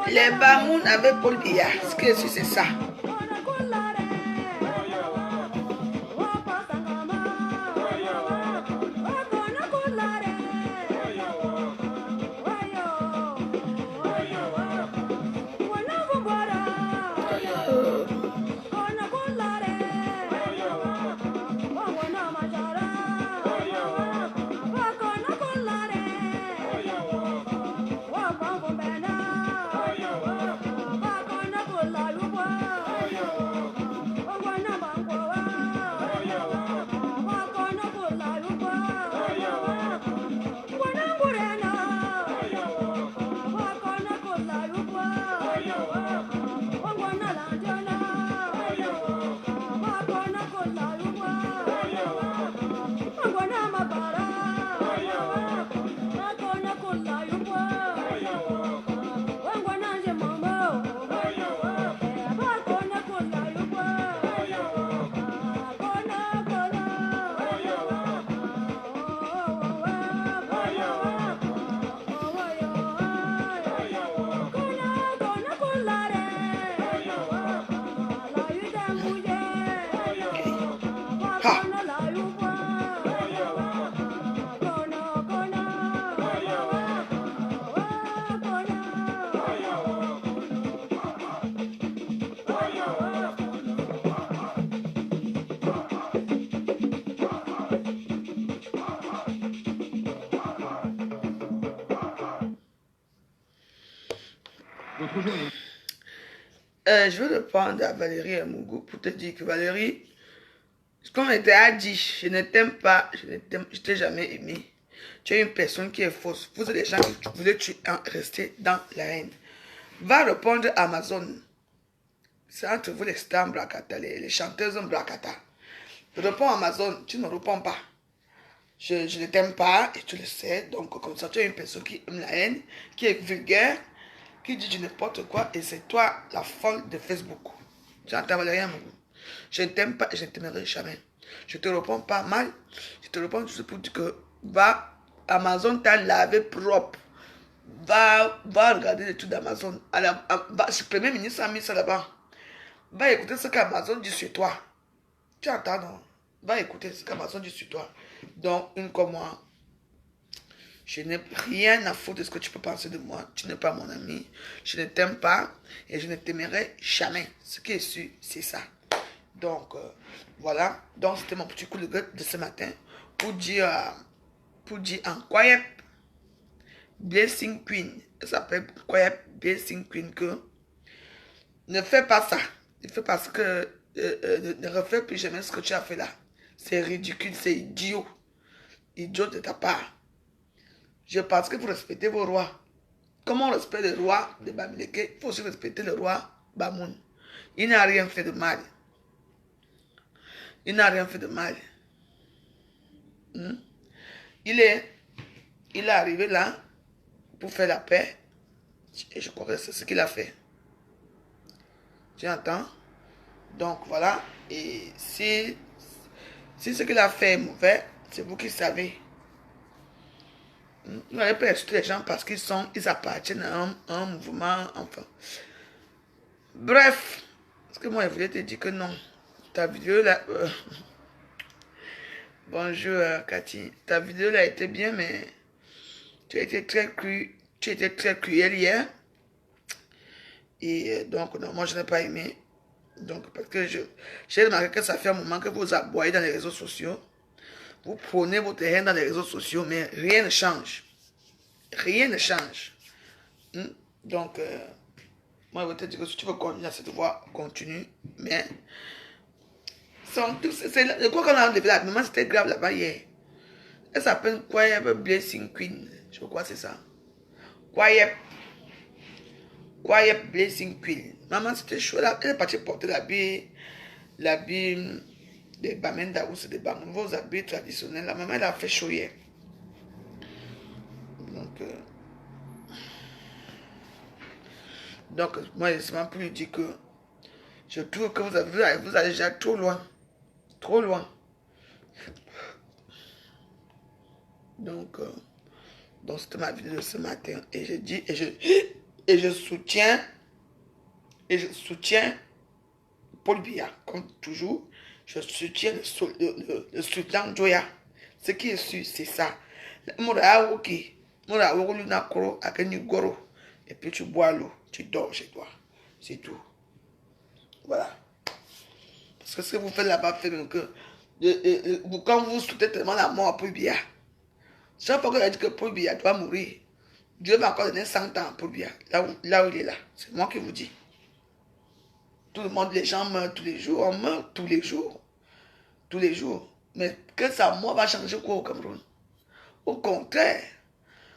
Les Bamoun avaient Paul Biya. Ce que c'est ça. Je vais le prendre à Valérie Amougou pour te dire que Valérie, Comme on t'a dit, je ne t'aime pas, je t'ai jamais aimé. Tu es une personne qui est fausse. Vous êtes des gens qui voulaient rester dans la haine. Va répondre à Amazon. C'est entre vous les stars Blakata, les chanteuses Blakata. Réponds à Amazon, tu ne réponds pas. Je ne t'aime pas et tu le sais. Donc comme ça, tu es une personne qui aime la haine, qui est vulgaire, qui dit du n'importe quoi et c'est toi la folle de Facebook. Tu n'entends rien, mon goût. Je ne t'aime pas et je ne t'aimerai jamais. Je ne te réponds pas mal. Je te réponds juste pour dire que va, Amazon t'a lavé propre. Va regarder les trucs d'Amazon. Le premier ministre a mis ça là-bas. Va écouter ce qu'Amazon dit sur toi. Tu entends, non? Va écouter ce qu'Amazon dit sur toi. Donc, une comme moi, je n'ai rien à foutre de ce que tu peux penser de moi. Tu n'es pas mon ami. Je ne t'aime pas et je ne t'aimerai jamais. Ce qui est sûr, c'est ça. Donc, voilà. Donc, c'était mon petit coup de gueule de ce matin pour dire en Quiet Blessing Queen. Elle s'appelle Quiet Blessing Queen que ne fais pas ça. Ne fais pas ce que... ne refais plus jamais ce que tu as fait là. C'est ridicule, c'est idiot. Idiot de ta part. Je pense que vous respectez vos rois. Comme on respecte le roi de Bamileke, il faut aussi respecter le roi Bamoun. Il n'a rien fait de mal. Il n'a rien fait de mal. Il est arrivé là pour faire la paix. Et je crois que c'est ce qu'il a fait. Tu entends? Donc voilà. Et si ce qu'il a fait est mauvais, c'est vous qui savez. Vous n'allez pas insulter les gens parce qu'ils appartiennent à un mouvement, enfin. Bref, parce que moi, je voulais te dire que non. Ta vidéo là... Bonjour Cathy. Ta vidéo là était bien, mais tu étais très cruel hier. Et donc, non, moi, je n'ai pas aimé. Donc, parce que j'ai remarqué que ça fait un moment que vous aboyez dans les réseaux sociaux. Vous prenez votre haine dans les réseaux sociaux, mais rien ne change. Rien ne change. Donc, moi, je vais te dire que si tu veux continuer à cette voie, continue. Mais, je crois qu'on a enlevé la maman, c'était grave là-bas hier. Elle s'appelle Quiet Blessing Queen. Je crois que c'est ça. Quiet Blessing Queen. Maman, c'était chaud. Elle est partie porter l'habit des Bamenda ou c'est des Bamenda, vos habits traditionnels. La maman, elle a fait chaud hier. Donc, moi, je ne peux lui dire que je trouve que vous allez déjà trop loin. Trop loin. Donc c'était ma vidéo de ce matin. Et je dis, et je soutiens Paul Biya. Comme toujours, je soutiens le sultan Joya. Ce qui est sûr, c'est ça. Et puis tu bois l'eau, tu dors chez toi. C'est tout. Voilà. Parce que ce que vous faites là-bas fait que quand vous souhaitez tellement la mort à Paul Biya, chaque fois que j'ai dit que Paul Biya doit mourir, Dieu va encore donner 100 ans à Paul Biya, là où il est là. C'est moi qui vous dis. Tout le monde, les gens meurent tous les jours, on meurt tous les jours. Tous les jours. Mais que sa mort va changer quoi au Cameroun? Au contraire,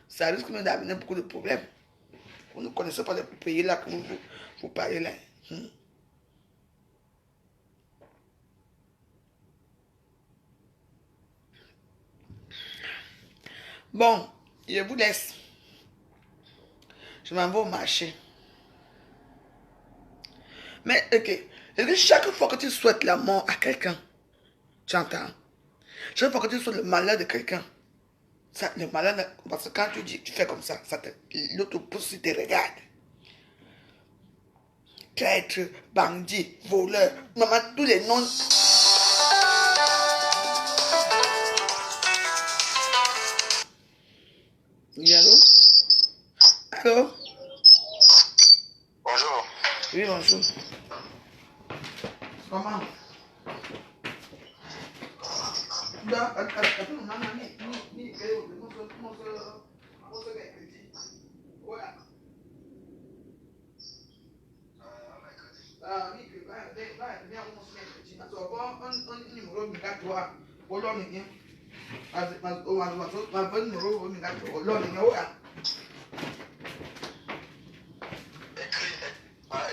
ça risque même d'amener beaucoup de problèmes. Vous ne connaissez pas le pays là que vous parlez là. Bon, je vous laisse. Je m'en vais au marché. Mais, ok. Est-ce que chaque fois que tu souhaites la mort à quelqu'un, tu entends? Chaque fois que tu souhaites le malheur de quelqu'un, le malheur, parce que quand tu dis, tu fais comme ça, l'autre pousse, il te regarde. Traître, bandit, voleur, maman, tous les noms. Oui, allô? Allô? Bonjour. Oui, bonjour. Comment? numéro migratoire. Ma numéro migratoire.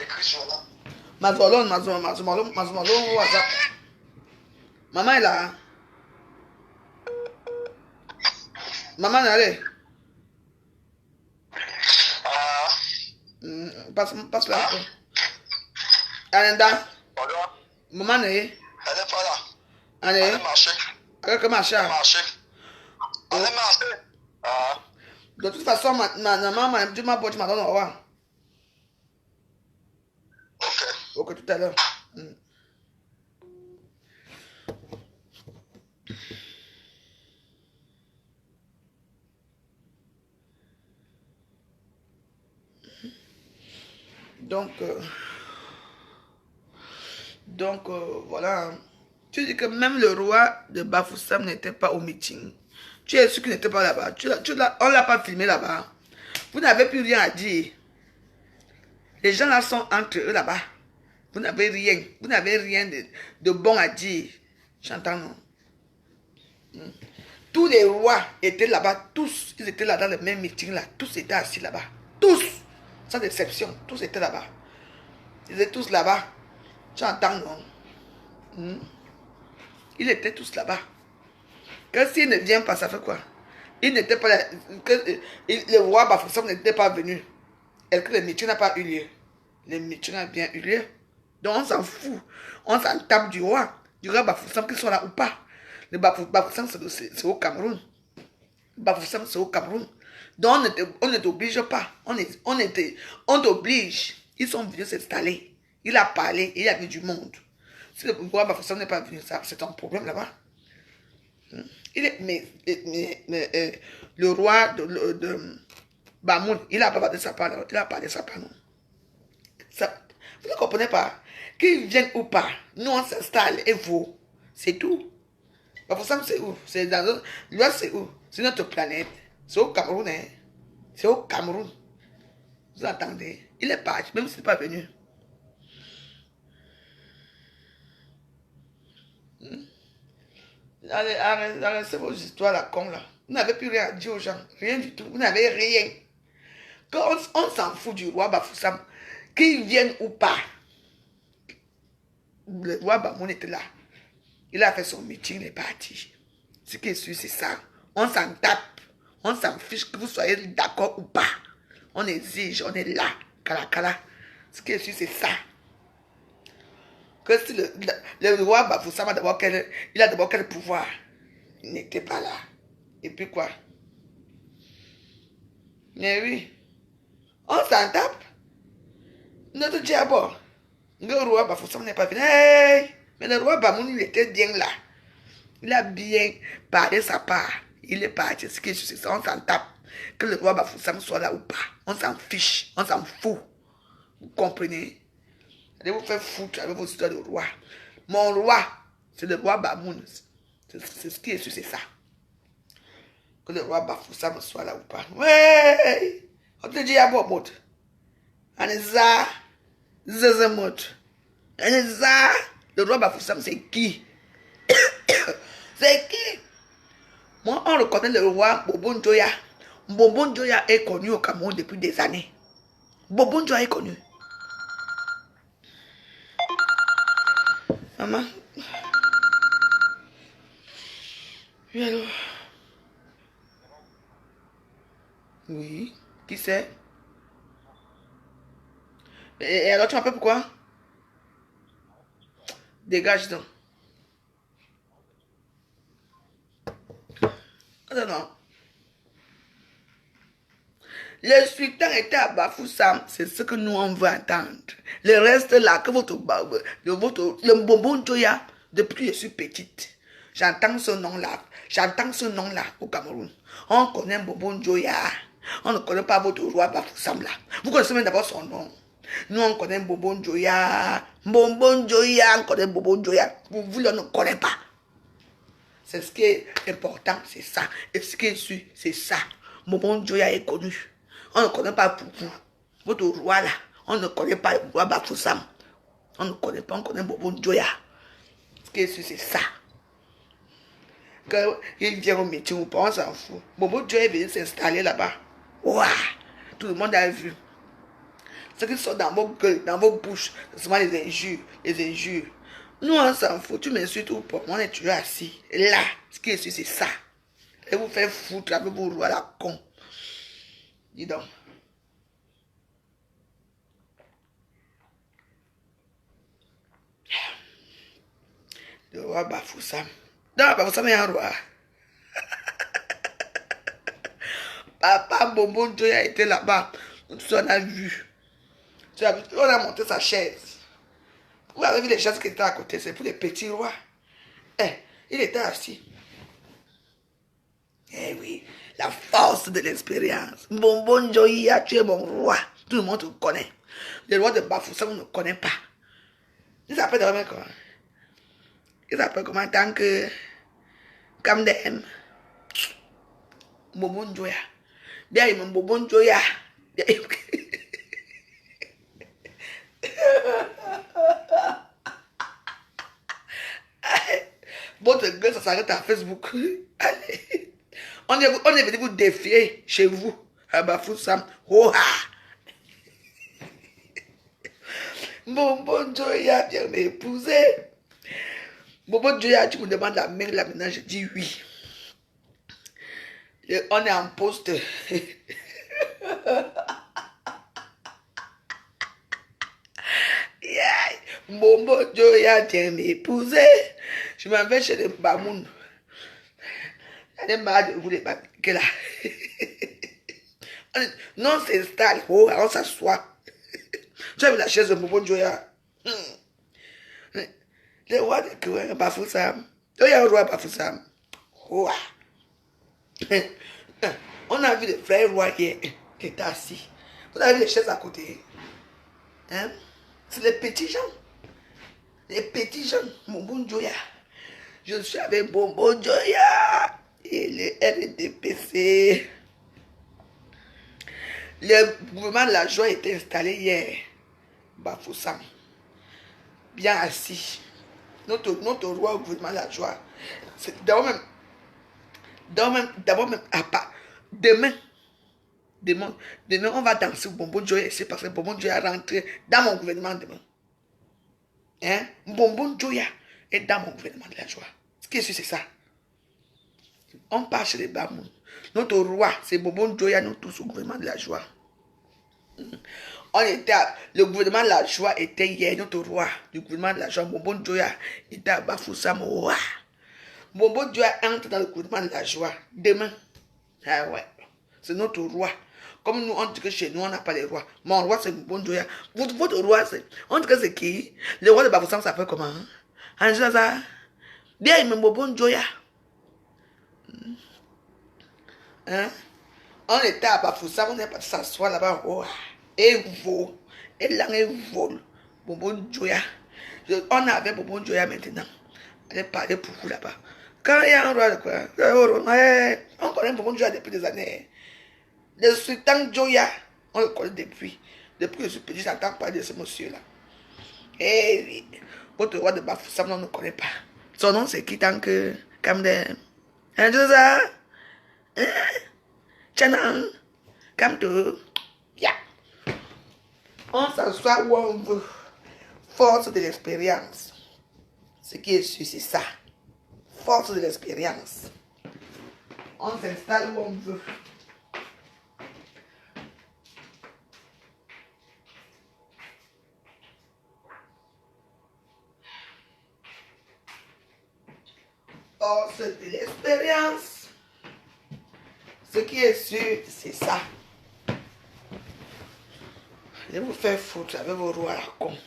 Écrit sur là. Mazolon, WhatsApp. Maman est là. Maman est allée. Passe là. Anenda. Maman est. Elle n'est pas là. Allez. Elle est marché. Elle est marché. Elle est marché. De toute façon, maman, tu m'as donné au revoir. Ok, tout à l'heure. Donc, voilà. Tu dis que même le roi de Bafoussam n'était pas au meeting. Tu es sûr qu'il n'était pas là-bas. On ne l'a pas filmé là-bas. Vous n'avez plus rien à dire. Les gens là sont entre eux là-bas. Vous n'avez rien. Vous n'avez rien de bon à dire. J'entends, non? Tous les rois étaient là-bas. Tous, ils étaient là dans le même meeting là. Tous étaient assis là-bas. Tous. Sans exception. Tous étaient là-bas. Ils étaient tous là-bas. Tu entends, non? Ils étaient tous là-bas. Que s'il ne vient pas, ça fait quoi? Il n'était pas là. Le roi Bafoussam n'était pas venu. Et que le meeting n'a pas eu lieu. Le meeting a bien eu lieu. Donc on s'en fout. On s'en tape du roi Bafoussam, qu'ils soient là ou pas. Le Bafoussam, c'est au Cameroun. Bafoussam, c'est au Cameroun. Donc on ne t'oblige pas. On t'oblige. Ils sont venus s'installer. Il a parlé, il y avait du monde. Si le roi Bafoussam n'est pas venu, c'est un problème là-bas. Le roi de Bamoun, il a parlé de sa part. Il a parlé de sa part, non? Vous ne comprenez pas? Qu'ils viennent ou pas, nous on s'installe et vous, c'est tout. Bafoussam, c'est où? C'est dans l'Ouest, c'est où? C'est notre planète. C'est au Cameroun, hein? C'est au Cameroun. Vous entendez? Il est parti, même s'il n'est pas venu. Arrêtez vos histoires là, con là. Vous n'avez plus rien à dire aux gens. Rien du tout. Vous n'avez rien. Quand on s'en fout du roi Bafoussam, qu'il vienne ou pas. Le roi Bamoun était là. Il a fait son meeting, il est parti. Ce qui est sûr, c'est ça. On s'en tape. On s'en fiche que vous soyez d'accord ou pas. On exige, on est là. Kala. Ce qui est sûr, c'est ça. Que si le roi Bafoussam a d'abord quel pouvoir? Il n'était pas là. Et puis quoi? Mais oui. On s'en tape. Notre diable. Le roi Bafoussam n'est pas venu. Hey! Mais le roi Bamoun, il était bien là. Il a bien parlé sa part. Il est parti. Ce qui est sûr, c'est ça. On s'en tape. Que le roi Bafoussam soit là ou pas. On s'en fiche. On s'en fout. Vous comprenez? Allez vous faire foutre avec vos histoires de roi. Mon roi, c'est le roi Bamoun. C'est ce qui est sûr, c'est ça. Que le roi Bafoussam soit là ou pas. Ouais! On te dit à Bobot. Aneza. Zezemot. Aneza. Le roi Bafoussam, c'est qui? C'est qui? Moi, on reconnaît le roi Bobo Njoya. Bobo Njoya est connu au Cameroun depuis des années. Bobo Njoya est connu. Maman. Oui, alors. Oui. Qui c'est? Et alors, tu m'appelles pourquoi? Dégage donc. Non. Le sultan était à Bafoussam, c'est ce que nous on veut entendre. Le reste là, que le Bobo Njoya, depuis que je suis petite, j'entends ce nom-là au Cameroun. On connaît Bobo Njoya, on ne connaît pas votre roi Bafoussam là. Vous connaissez même d'abord son nom. Nous on connaît Bobo Njoya, on connaît Bobo Njoya. Vous ne le connaissez pas. C'est ce qui est important, c'est ça. Et ce qui est sûr, c'est ça. Bobo Njoya est connu. On ne connaît pas Poupou. Votre roi là, on ne connaît pas le roi Bafoussam. On ne connaît pas, on connaît Bobo Njoya. Ce qui est sûr, c'est ça. Quand il vient au métier, on pense s'en fout. Bobo Dieu est venu s'installer là-bas. Waouh! Tout le monde a vu. Ce qui sort dans vos gueules, dans vos bouches, c'est souvent les injures, les injures. Nous, on s'en fout. Tu m'insultes ou pas? On est toujours assis. Et là, ce qui est sûr, c'est ça. Et vous faites foutre avec vos rois la con. Dis donc. Le roi Bafoussam. Non, Bafoussam est un roi. Papa Bonbon Joya était là-bas. Tout ça, on a vu. On a monté sa chaise. Vous avez vu les chaises qui étaient à côté, c'est pour les petits rois. Il était assis. Eh oui, la force de l'expérience. Bonbon Joya, tu es mon roi. Tout le monde te connaît. Le roi de Bafoussam, on ne connaît pas. Il s'appelle vraiment comment? Il s'appelle comment en tant que Kamdem. Bonbon Joya. Bien, il m'a Bonbon Joya. Votre gueule, ça s'arrête à Facebook. Allez. On est venu vous défier chez vous. À Bafoussam. Oh, Bonbon Joya vient m'épouser. Bonbon Joya, tu me demandes la main là maintenant, je dis oui. On est en poste. Bonbon Joya vient m'épouser. Je m'en vais chez les Bamoun. Elle est marre de vous les que là. Non, on s'installe. Oh, on s'assoit. Tu as vu la chaise de Bonbon Joya? Le roi de Bafoussam. Il y a un roi Bafoussam. Oh. On a vu le frère roi qui était assis. Vous avez vu les chaises à côté. Hein? C'est les petits gens. Les petits gens. Bonbon Joya. Je suis avec Bonbon Joya. Et le RDPC. Le gouvernement de la joie était installé hier. Bafoussam. Bien assis. Notre roi au gouvernement de la joie. D'abord même, demain, on va danser au Bonbon Joya ici parce que Bonbon Joya est rentré dans mon gouvernement demain. Hein? Bonbon Joya est dans mon gouvernement de la joie. Ce qui est sûr, c'est ça. On part chez les Bamoun. Notre roi, c'est Bonbon Joya, nous tous au gouvernement de la joie. Le gouvernement de la joie était hier, notre roi du gouvernement de la joie, Bonbon Joya, était à Bafoussam. Bonbon Joya entre dans le gouvernement de la joie demain. Ah ouais, c'est notre roi. Comme nous, on dit que chez nous, on n'a pas les rois. Mon roi, c'est Bonbon Joya. Votre roi, c'est. On dit que c'est qui? Le roi de Bafoussam s'appelle comment? Angela ça? Bien, il me Bonbon Joya. Hein? On était à Bafoussam, on n'est pas s'asseoir là-bas. Oh. Et vole. Et là, et vole. Bonbon Joya. On avait Bonbon Joya maintenant. Elle est parlé pour vous là-bas. Quand il y a un roi de quoi? On connaît Bonbon Joya depuis des années. Le sultan Joya, on le connaît depuis. Depuis que je suis petit, j'entends parler de ce monsieur-là. Et oui, votre roi de Bafoussam, on ne connaît pas. Son nom, c'est qui tant que Kamdem? Hein, Josa? Hein? Chanan? Kamto? Ya. On s'assoit où on veut. Force de l'expérience. Ce qui est sûr, c'est ça. Force de l'expérience. On s'installe où on veut. Force de l'expérience. Ce qui est sûr, c'est ça. Je vais vous faire foutre avec vos rois à la con.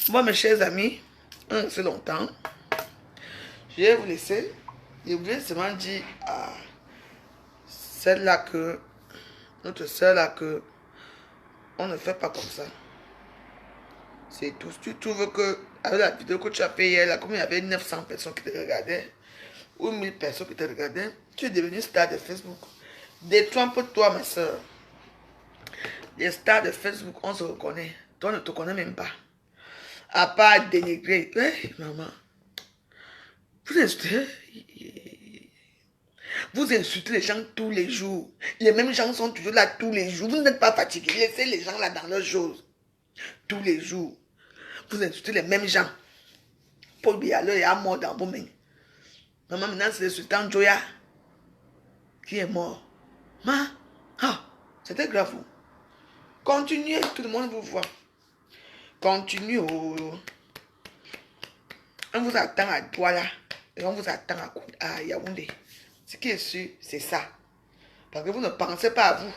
Bon, mes chers amis, c'est longtemps. Je vais vous laisser. Je voulais seulement dire à celle-là que, notre soeur-là que, on ne fait pas comme ça. C'est tout. Si tu trouves que, avec la vidéo que tu as fait hier, là, comme il y avait 900 personnes qui te regardaient, ou 1000 personnes qui te regardaient, tu es devenu star de Facebook. Détrompe-toi, ma soeur. Les stars de Facebook, on se reconnaît. Toi, on ne te connaît même pas. À part dénigrer. Hey, maman. Vous insultez. Vous insultez les gens tous les jours. Les mêmes gens sont toujours là tous les jours. Vous n'êtes pas fatigué. Laissez les gens là dans leurs choses. Tous les jours. Vous insultez les mêmes gens. Paul Biya est mort dans vos mains. Maman, maintenant, c'est le sultan Joya qui est mort. C'était grave. Continuez, tout le monde vous voit. Continuez. On vous attend à Douala. Et on vous attend à Yaoundé. Ce qui est sûr, c'est ça. Parce que vous ne pensez pas à vous.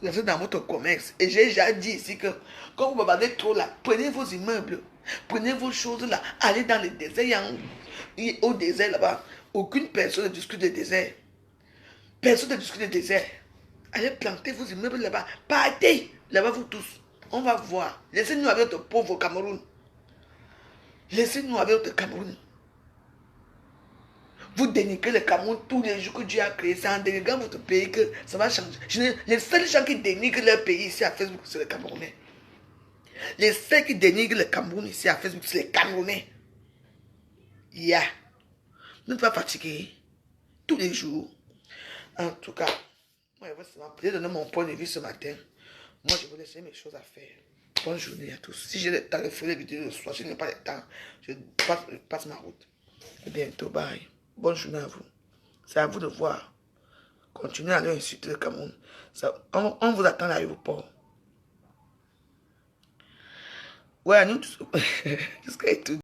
Vous êtes dans votre commerce. Et j'ai déjà dit ici que quand vous bavardez trop là, prenez vos immeubles, prenez vos choses là, allez dans le désert. Au désert là-bas, aucune personne ne discute de désert. Personne ne discute de désert. Allez planter vos immeubles là-bas. Partez là-bas vous tous. On va voir. Laissez-nous avec notre pauvre Cameroun. Laissez-nous avec notre Cameroun. Vous dénigrez le Cameroun tous les jours que Dieu a créé. C'est en dénigrant votre pays que ça va changer. Les seuls gens qui dénigrent leur pays ici à Facebook, c'est les Camerounais. Les seuls qui dénigrent le Cameroun ici à Facebook, c'est les Camerounais. Vous n'êtes pas fatigué tous les jours. En tout cas, moi, ça m'a plaisir de donner mon point de vue ce matin. Moi, je vous laisse mes choses à faire. Bonne journée à tous. Si j'ai le temps de faire les vidéos le soir, si je n'ai pas le temps, je passe ma route. À bientôt, bye. Bonne journée à vous. C'est à vous de voir. Continuez à aller insulter le Cameroun. On vous attend à l'aéroport. Ouais, nous tous. Jusqu'à tout.